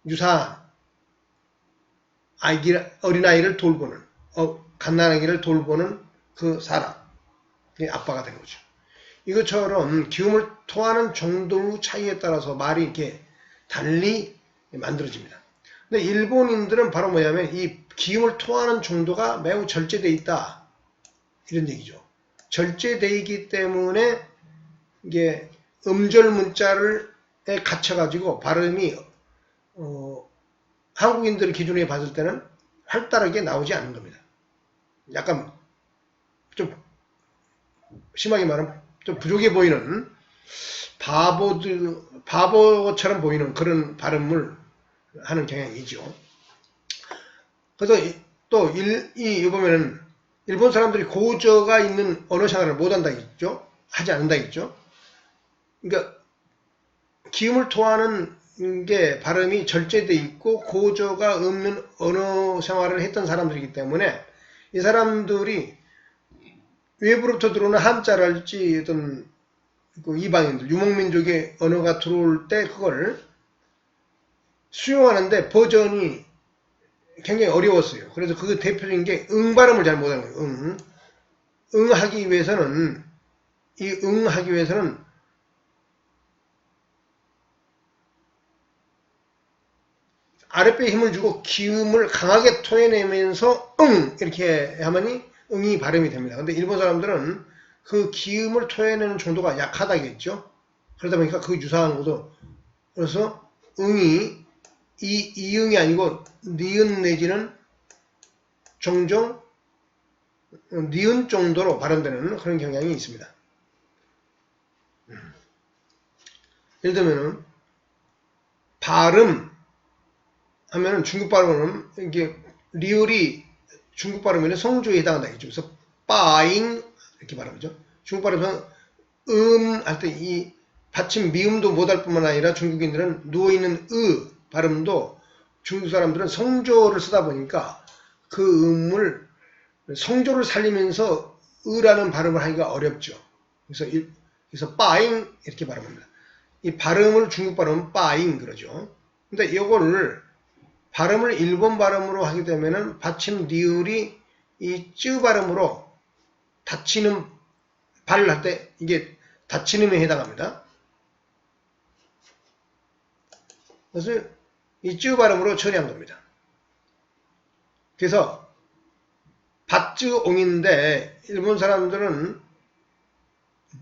유사한 어린아이를 돌보는, 갓난아기를 돌보는 그 사람, 그게 아빠가 된 거죠. 이것처럼 기음을 토하는 정도의 차이에 따라서 말이 이렇게 달리 만들어집니다. 근데 일본인들은 바로 뭐냐면 이 기음을 토하는 정도가 매우 절제되어 있다, 이런 얘기죠. 절제되어 있기 때문에 이게 음절 문자에 갇혀가지고 발음이 한국인들 기준에 봤을 때는 활달하게 나오지 않는 겁니다. 약간 좀 심하게 말하면 좀 부족해 보이는 바보처럼 보이는 그런 발음을 하는 경향이죠. 그래서 또 여기 보면은 일본 사람들이 고저가 있는 언어 생활을 못한다 했죠. 하지 않는다 했죠. 그러니까 기음을 토하는 게 발음이 절제되어 있고 고저가 없는 언어 생활을 했던 사람들이기 때문에 이 사람들이 외부로부터 들어오는 한자랄지 어떤 그 이방인들, 유목민족의 언어가 들어올 때 그걸 수용하는데 버전이 굉장히 어려웠어요. 그래서 그 대표적인 게 응 발음을 잘 못하는 거예요. 응. 응하기 위해서는 아랫배에 힘을 주고 기음을 강하게 토해내면서 응 이렇게 하면이 응이 발음이 됩니다. 근데 일본 사람들은 그 기음을 토해내는 정도가 약하다겠죠. 그러다 보니까 그 유사한 것도 그래서 응이 이응이 아니고 니은 내지는 종종 니은 정도로 발음되는 그런 경향이 있습니다. 예를 들면은 발음 하면은 중국 발음은 이게 리을이 중국 발음에는 성조에 해당한다 했죠. 그래서 빠잉 이렇게 발음하죠. 중국 발음에서 할 때 이 받침 미음도 못할 뿐만 아니라 중국인들은 누워있는 발음도 중국 사람들은 성조를 쓰다 보니까 그 음을 성조를 살리면서 라는 발음을 하기가 어렵죠. 그래서 빠잉 이렇게 발음합니다. 이 발음을 중국 발음은 빠잉 그러죠. 근데 이거를 발음을 일본 발음으로 하게 되면은 받침 니을이 이 쯔 발음으로 닫히는 발을 할 때 이게 닫히는에 해당합니다. 그래서 이 쯔 발음으로 처리한 겁니다. 그래서 밭쯔옹인데 일본 사람들은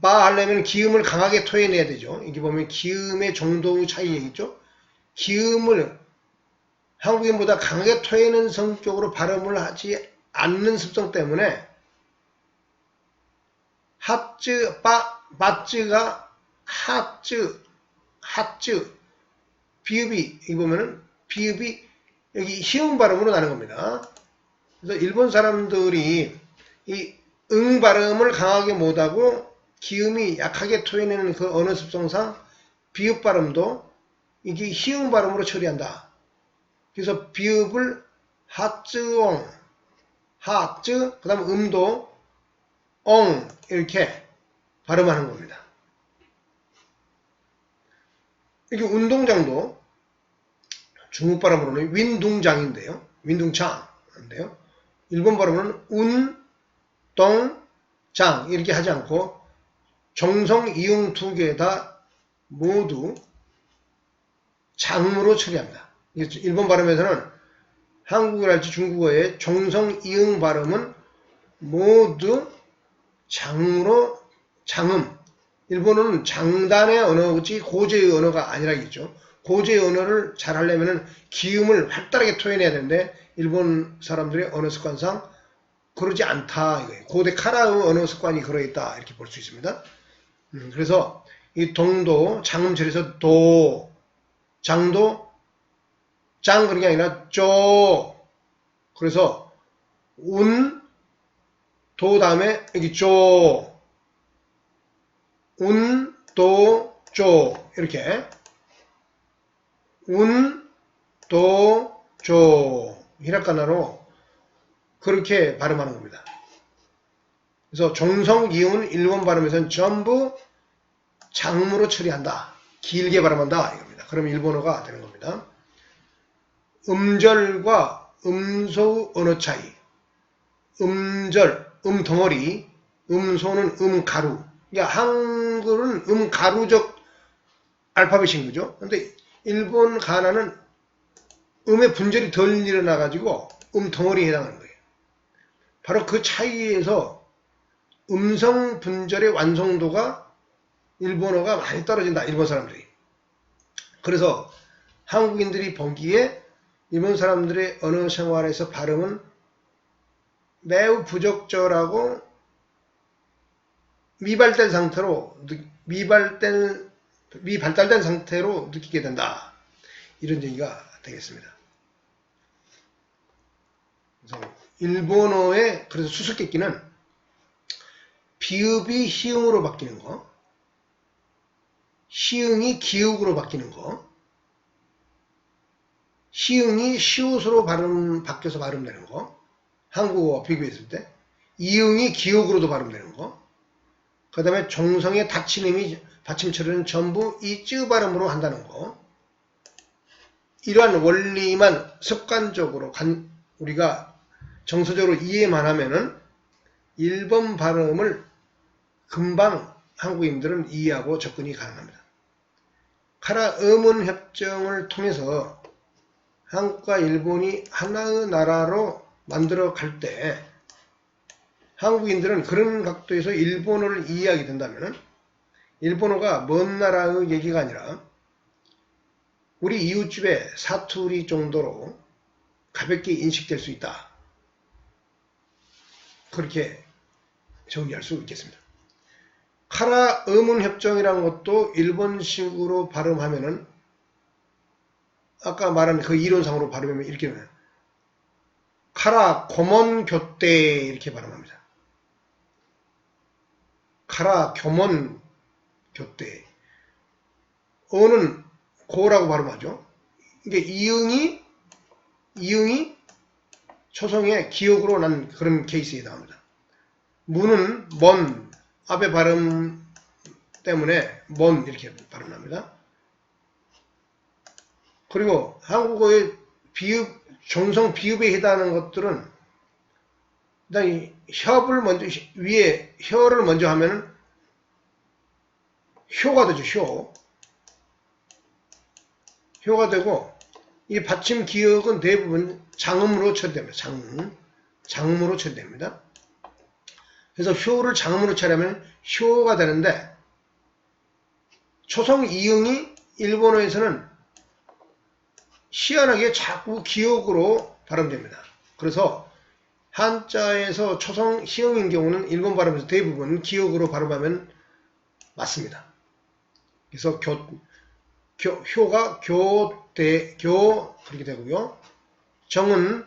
바 하려면 기음을 강하게 토해내야 되죠. 여기 보면 기음의 정도 차이겠죠. 기음을 한국인보다 강하게 토해내는 성격으로 발음을 하지 않는 습성 때문에 핫쯔, 바쯔가 핫쯔, 비읍이, 여기 보면은 비읍이 여기 희응 발음으로 나는 겁니다. 그래서 일본 사람들이 이 응 발음을 강하게 못하고 기음이 약하게 토해내는 그 언어 습성상 비읍 발음도 이게 희응 발음으로 처리한다. 그래서 비읍을 하쯔옹, 하쯔, 그 다음 음도 엉 이렇게 발음하는 겁니다. 이게 운동장도 중국 발음으로는 윈둥장인데요. 윈둥창인데요. 일본 발음으로는 운동장 이렇게 하지 않고 정성 이응 두 개 다 모두 장으로 처리합니다. 일본 발음에서는 한국어랄지 중국어의 정성 이응 발음은 모두 장으로 장음. 일본어는 장단의 언어지 고제의 언어가 아니라겠죠. 고제의 언어를 잘 하려면 기음을 활달하게 토해내야 되는데 일본 사람들의 언어 습관상 그러지 않다. 이거예요. 고대 카라의 언어 습관이 그러했다. 이렇게 볼 수 있습니다. 그래서 이 동도 장음 처리해서 도 장도 짱 그런 게 아니라 쪼 그래서 도 다음에 여기 쪼 도 쪼 이렇게 도 쪼 히라카나로 그렇게 발음하는 겁니다. 그래서 종성 이응은 일본 발음에서는 전부 장음으로 처리한다. 길게 발음한다 이겁니다. 그럼 일본어가 되는 겁니다. 음절과 음소 언어 차이. 음절, 덩어리, 음소는 가루. 그러니까 한글은 가루적 알파벳인 거죠. 근데 일본 가나는 음의 분절이 덜 일어나가지고 덩어리에 해당하는 거예요. 바로 그 차이에서 음성 분절의 완성도가 일본어가 많이 떨어진다. 일본 사람들이. 그래서 한국인들이 보기에 일본 사람들의 언어 생활에서 발음은 매우 부적절하고 미발달된 상태로 느끼게 된다. 이런 얘기가 되겠습니다. 그래서 일본어의 그래서 수수께끼는 비읍이 희응으로 바뀌는 거, 희응이 기읍으로 바뀌는 거, 시흥이 시옷으로 바뀌어서 발음되는 거. 한국어와 비교했을 때. 이응이 기역으로도 발음되는 거. 그 다음에 종성의 닫힘이 받침 처리는 전부 이 쯔 발음으로 한다는 거. 이러한 원리만 습관적으로 우리가 정서적으로 이해만 하면은 1번 발음을 금방 한국인들은 이해하고 접근이 가능합니다. 카라 음운 협정을 통해서 한국과 일본이 하나의 나라로 만들어 갈 때 한국인들은 그런 각도에서 일본어를 이해하게 된다면 일본어가 먼 나라의 얘기가 아니라 우리 이웃집의 사투리 정도로 가볍게 인식될 수 있다. 그렇게 정리할 수 있겠습니다. 카라 음운협정이라는 것도 일본식으로 발음하면은 아까 말한 그 이론상으로 발음하면 이렇게 되면 카라 고먼교대 이렇게 발음합니다. 카라 교먼교대 어는 고라고 발음하죠. 이게 이응이 초성의 기역으로 난 그런 케이스에 해당합니다. 문은 먼 앞에 발음 때문에 먼 이렇게 발음합니다. 그리고 한국어의 비읍, 종성 비읍에 해당하는 것들은 일단 협을 먼저 위에 혀를 먼저 하면은 효가 되죠. 효가 되고 이 받침 기역은 대부분 장음으로 처리됩니다. 장음으로 처리됩니다. 그래서 효를 장음으로 처리하면 효가 되는데 초성 이응이 일본어에서는 희한하게 자꾸 기역으로 발음됩니다. 그래서 한자에서 초성 희응인 경우는 일본 발음에서 대부분 기역으로 발음하면 맞습니다. 그래서 효가 교 그렇게 되고요. 정은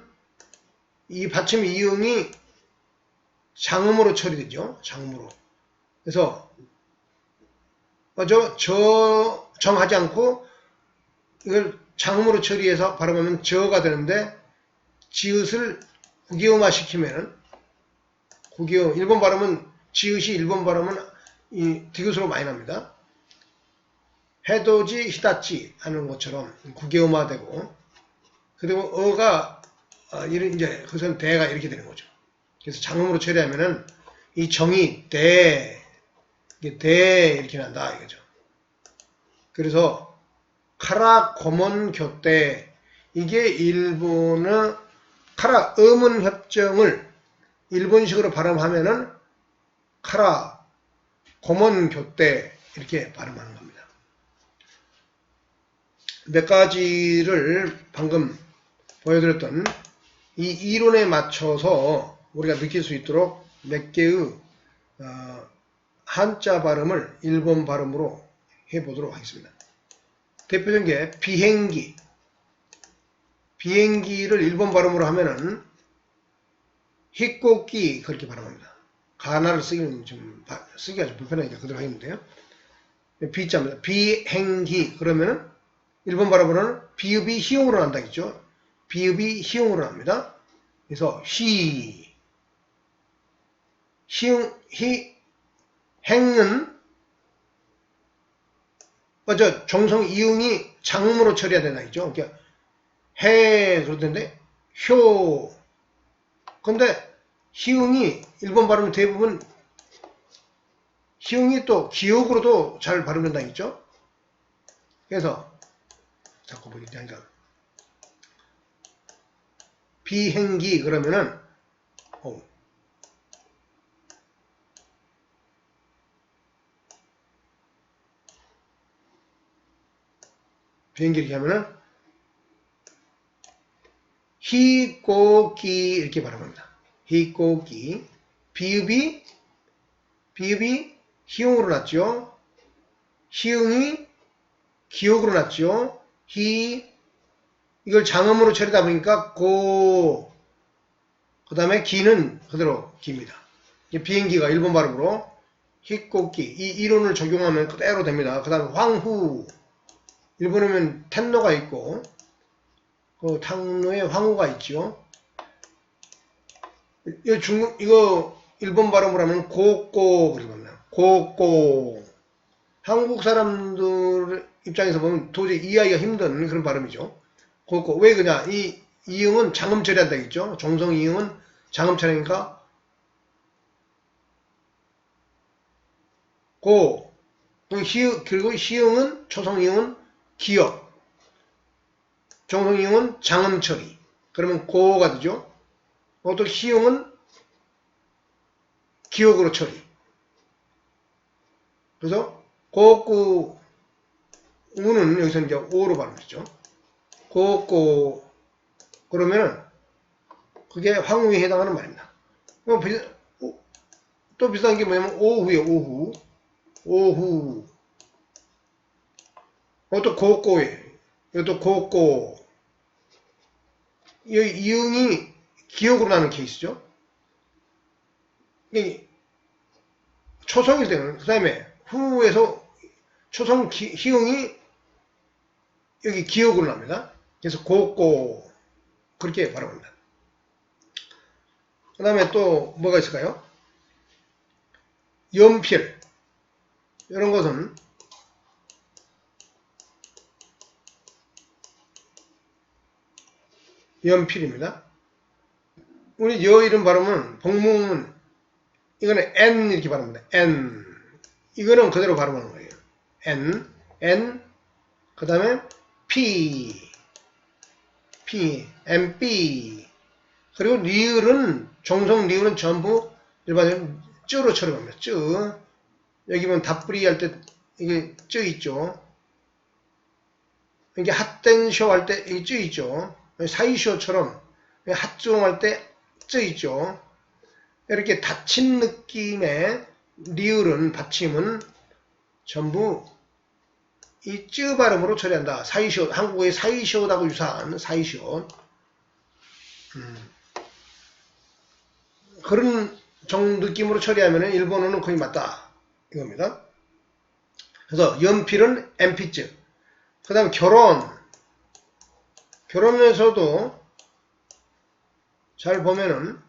이 받침 이응이 장음으로 처리되죠. 장음으로. 그래서 먼저 정하지 않고 이걸 장음으로 처리해서 발음하면 저가 되는데 지읒을 국이음화 시키면은 일본 발음은 지읒이 일본 발음은 이 디귿으로 많이 납니다. 해도지 히다치 하는 것처럼 국이음화되고 그리고 어가 이제 그것은 대가 이렇게 되는 거죠. 그래서 장음으로 처리하면은 이 정이 대 이렇게 난다 이거죠. 그래서 카라 고먼 교대 이게 일본의 카라 음운 협정을 일본식으로 발음하면은 카라 고먼 교대 이렇게 발음하는 겁니다. 몇 가지를 방금 보여드렸던 이 이론에 맞춰서 우리가 느낄 수 있도록 몇 개의 한자 발음을 일본 발음으로 해보도록 하겠습니다. 대표적인 게 비행기를 일본 발음으로 하면은 히꼬끼 그렇게 발음합니다. 가나를 쓰기가 좀 불편하니까 그대로 하겠는데요. 비자입니다. 비행기 그러면은 일본 발음으로는 비읍이 희용으로 난다겠죠. 비읍이 희용으로 납니다. 그래서 행은 먼저 종성 이응이 장음으로 처리해야 된다겠죠. 그러니까 그렇던데 근데 희응이 일본 발음 대부분 희응이 또 기역으로도 잘 발음된다겠죠. 그래서 자꾸 보니까 비행기 그러면은 비행기 이렇게 하면은 히꼬기 이렇게 발음합니다. 히꼬기 비읍이 희응으로 났죠. 희응이 기역으로 났죠. 이걸 장음으로 처리다 보니까 그 다음에 기는 그대로 기입니다. 비행기가 일본 발음으로 히꼬기 이 이론을 적용하면 그대로 됩니다. 그 다음에 황후 일본어면 텐노가 있고 그 탕로에 황후가 있죠. 이거 일본 발음으로 하면 고꼬 그러거든요. 고꼬. 한국 사람들 입장에서 보면 도저히 이해하기가 힘든 그런 발음이죠. 고꼬. 왜 그러냐? 이 이응은 장음 처리한다 했죠. 종성 이응은 장음 처리니까 고. 그리고 희응은 초성 이응은 기역. 종성 이응은 장음 처리. 그러면 고가 되죠. 또 희응은 기역으로 처리. 그래서 고꾸우는 여기서 이제 오로 발음했죠. 고꾸 그러면은 그게 황후에 해당하는 말입니다. 또 비슷한 게 뭐냐면 오후예요. 오후. 이것도 고꼬예요. 이것도 고꼬. 이 이응이 기역으로 나는 케이스죠. 초성일 때는 그 다음에 후에서 초성 희응이 여기 기역으로 납니다. 그래서 고꼬 그렇게 발음합니다. 그 다음에 또 뭐가 있을까요? 연필 이런 것은 연필입니다. 우리 여 이름 발음은 복문은 이거는 N 이렇게 발음합니다. N 이거는 그대로 발음하는 거예요. N 그 다음에 P MB 그리고 리을은 종성 리을은 전부 일반적으로 쯔로 처리합니다. 쯔 여기 보면 답부리 할 때 이게 쯔 있죠. 이게 핫땡쇼 할 때 이게 쯔 있죠. 사이쇼처럼 핫종 할 때 쯔 있죠. 이렇게 닫힌 느낌의 리을은 받침은 전부 이 쯔 발음으로 처리한다. 사이쇼 한국의 사이쇼하고 유사한 사이쇼 그런 정도 느낌으로 처리하면 일본어는 거의 맞다 이겁니다. 그래서 연필은 MP쯔 그 다음 결혼에서도 잘 보면은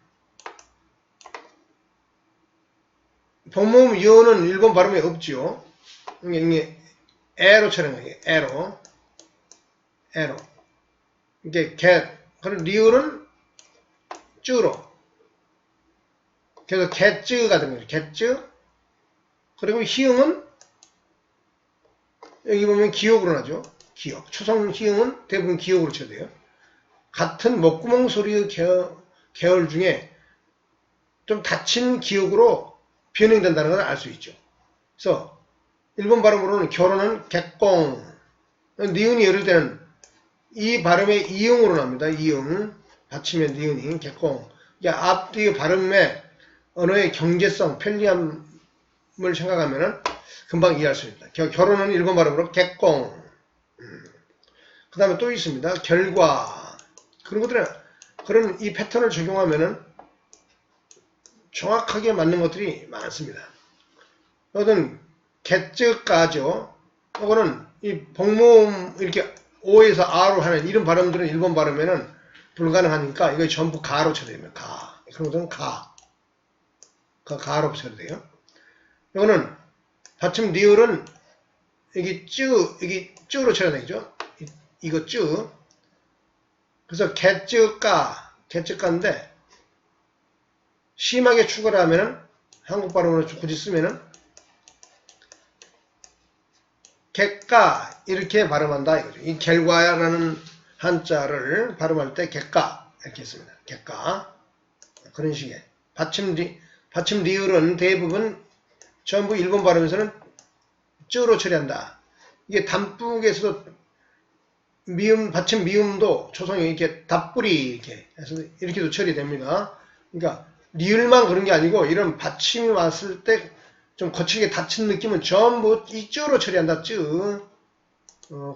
복모음 여는 일본 발음이 없지요. 이게 에로 처리하는 거예요. 에로 이게 get 그리고 리을은 쯔로 그래서 get쯔가 되는 거죠. get쯔 그리고 희응은 여기 보면 기역으로 나죠. 기역 초성 희응은 대부분 기역으로 쳐야 돼요. 같은 목구멍 소리의 계열 중에 좀 닫힌 기역으로 변형된다는 걸 알 수 있죠. 그래서 일본 발음으로는 결혼은 객공 니은이 이럴 때는 이 발음의 이응으로 납니다. 이응 받침의 니은이 객공 앞뒤의 발음의 언어의 경제성 편리함을 생각하면 금방 이해할 수 있습니다. 결혼은 일본 발음으로 객공 그 다음에 또 있습니다. 결과 그런 것들은 그런 이 패턴을 적용하면은 정확하게 맞는 것들이 많습니다. 이것은 get즈까지요. 이거는 이 복모음 이렇게 O에서 R로 하는 이런 발음들은 일본 발음에는 불가능하니까 이거 전부 가로 처리됩니다. 가. 그런 것들은 가로 처리돼요. 이거는 받침 리을은 여기 쯔로 처리되죠. 이거 쯔. 그래서 get즈가인데 심하게 추가를 하면은 한국 발음으로 굳이 쓰면은 객가 이렇게 발음한다 이거죠. 이 결과라는 한자를 발음할 때 객가 이렇게 씁니다. 객가 그런 식의 받침 리을은 대부분 전부 일본 발음에서는 쯔로 처리한다. 이게 단북에서도 받침 미음도 초성이 이렇게 답부리 이렇게 해서 이렇게도 처리됩니다. 그러니까 리을만 그런 게 아니고 이런 받침이 왔을 때 좀 거칠게 닫힌 느낌은 전부 이 쯔로 처리한다. 쯔.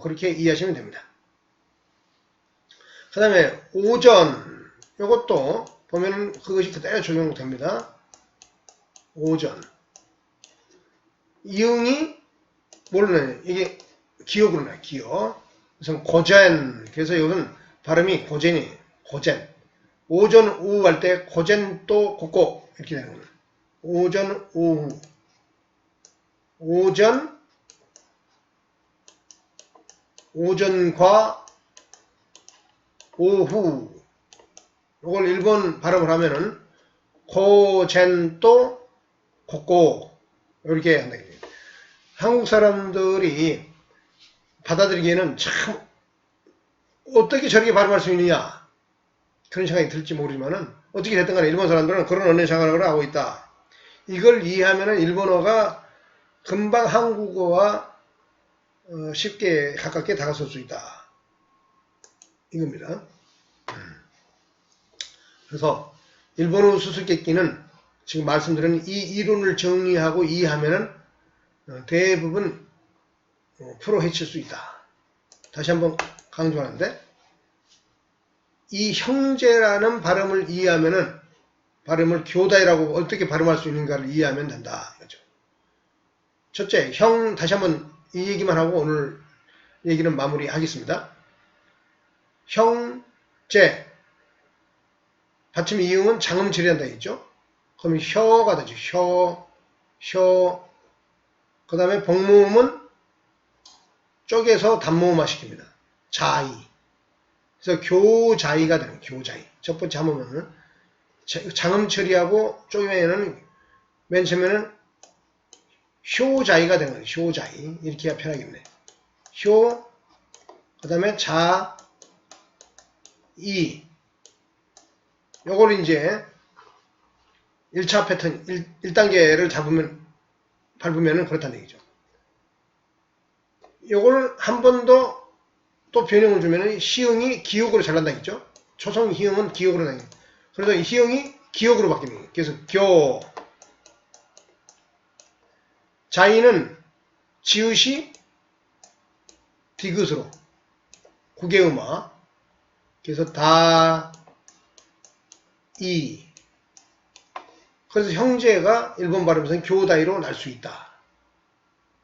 그렇게 이해하시면 됩니다. 그 다음에 오전 이것도 보면 그것이 그대로 적용됩니다. 오전 이응이 뭘로 나요? 이게 기역으로 나요. 기역. 그래서 고전 그래서 이것은 발음이 고젠이 고젠. 오전 오후 할 때 고젠 또 고고 이렇게 되는 거예요. 오전 오후. 오전과 오후. 이걸 일본 발음을 하면은 고젠 또 고고 이렇게 한다. 한국 사람들이 받아들이기에는 참 어떻게 저렇게 발음할 수 있느냐 그런 생각이 들지 모르지만은 어떻게 됐든 간에 일본 사람들은 그런 언어 생활을 하고 있다. 이걸 이해하면은 일본어가 금방 한국어와 쉽게 가깝게 다가설 수 있다. 이겁니다. 그래서 일본어 수수께끼는 지금 말씀드린 이 이론을 정리하고 이해하면은 대부분 풀어 헤칠 수 있다. 다시 한번 강조하는데 이 형제라는 발음을 이해하면은 발음을 교다이라고 어떻게 발음할 수 있는가를 이해하면 된다. 그렇죠? 첫째, 형 다시 한번 이 얘기만 하고 오늘 얘기는 마무리하겠습니다. 형제 받침 이응은 장음 처리한다 했죠. 그럼 혀가 되죠. 혀. 그 다음에 복모음은 쪼개서 단모음화 시킵니다. 자이. 그래서 교자이가 되는 거예요. 교자이. 첫 번째 한번은 장음 처리하고 쪼개면은 맨 처음에는 효자이가 되는 거예요. 효자이. 이렇게 해야 편하겠네. 효. 그 다음에 자. 이. 요걸 이제 1차 패턴, 1단계를 밟으면은 그렇다는 얘기죠. 요걸 한 번 더 또 변형을 주면은 시흥이 기역으로 잘난다 했죠. 초성 희흥은 기역으로 나요. 그래서 이 희흥이 기역으로 바뀌는 거예요. 그래서 교. 자이는 지읒이 디귿으로 구개음화. 그래서 다, 이. 그래서 형제가 일본 발음에서는 교다이로 날 수 있다.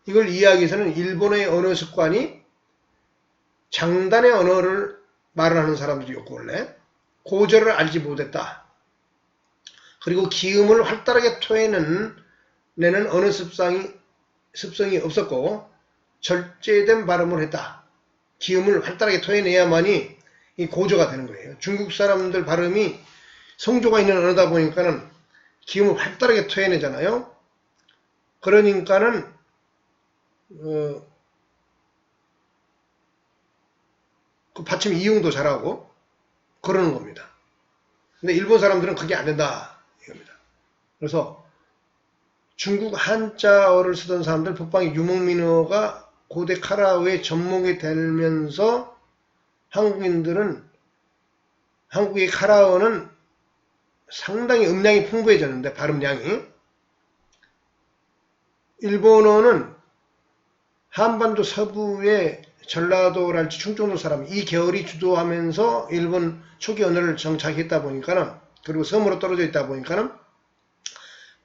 이걸 이해하기 위해서는 일본의 언어 습관이 장단의 언어를 말을 하는 사람들이었고 원래 고절을 알지 못했다. 그리고 기음을 활달하게 토해내는 언어 습성이 없었고 절제된 발음을 했다. 기음을 활달하게 토해내야만이 이 고조가 되는 거예요. 중국 사람들 발음이 성조가 있는 언어다 보니까는 기음을 활달하게 토해내잖아요. 그러니까는 그 받침 이응도 잘하고 그러는 겁니다. 근데 일본 사람들은 그게 안 된다 이겁니다. 그래서 중국 한자어를 쓰던 사람들 북방의 유목민어가 고대 카라어의 접목이 되면서 한국의 카라어는 상당히 음량이 풍부해졌는데 발음량이 일본어는 한반도 서부의 전라도랄지 충청도 사람 이 계열이 주도하면서 일본 초기 언어를 정착했다 보니까는 그리고 섬으로 떨어져 있다 보니까는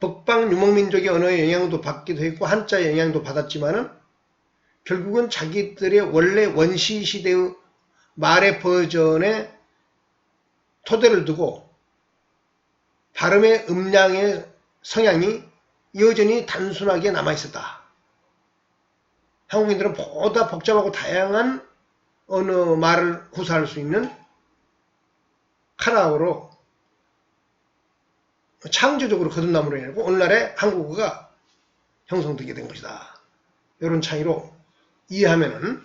북방 유목민족의 언어의 영향도 받기도 했고 한자 영향도 받았지만은 결국은 자기들의 원래 원시 시대의 말의 버전에 토대를 두고 발음의 음량의 성향이 여전히 단순하게 남아있었다. 한국인들은 보다 복잡하고 다양한 언어 말을 구사할 수 있는 카라어로 창조적으로 거듭남으로 인해 오늘날의 한국어가 형성되게 된 것이다. 이런 차이로 이해하면은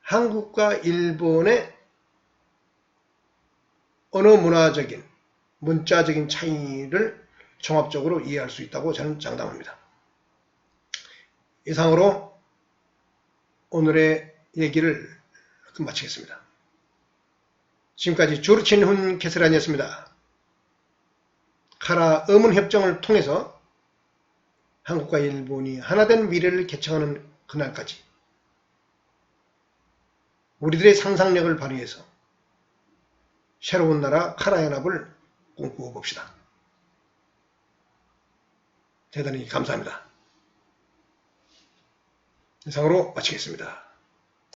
한국과 일본의 언어 문화적인 문자적인 차이를 종합적으로 이해할 수 있다고 저는 장담합니다. 이상으로 오늘의 얘기를 마치겠습니다. 지금까지 조르친훈 캐슬란이었습니다. 카라 음운협정을 통해서 한국과 일본이 하나된 미래를 개척하는 그날까지 우리들의 상상력을 발휘해서 새로운 나라 카라 연합을 꿈꾸어 봅시다. 대단히 감사합니다. 이상으로 마치겠습니다.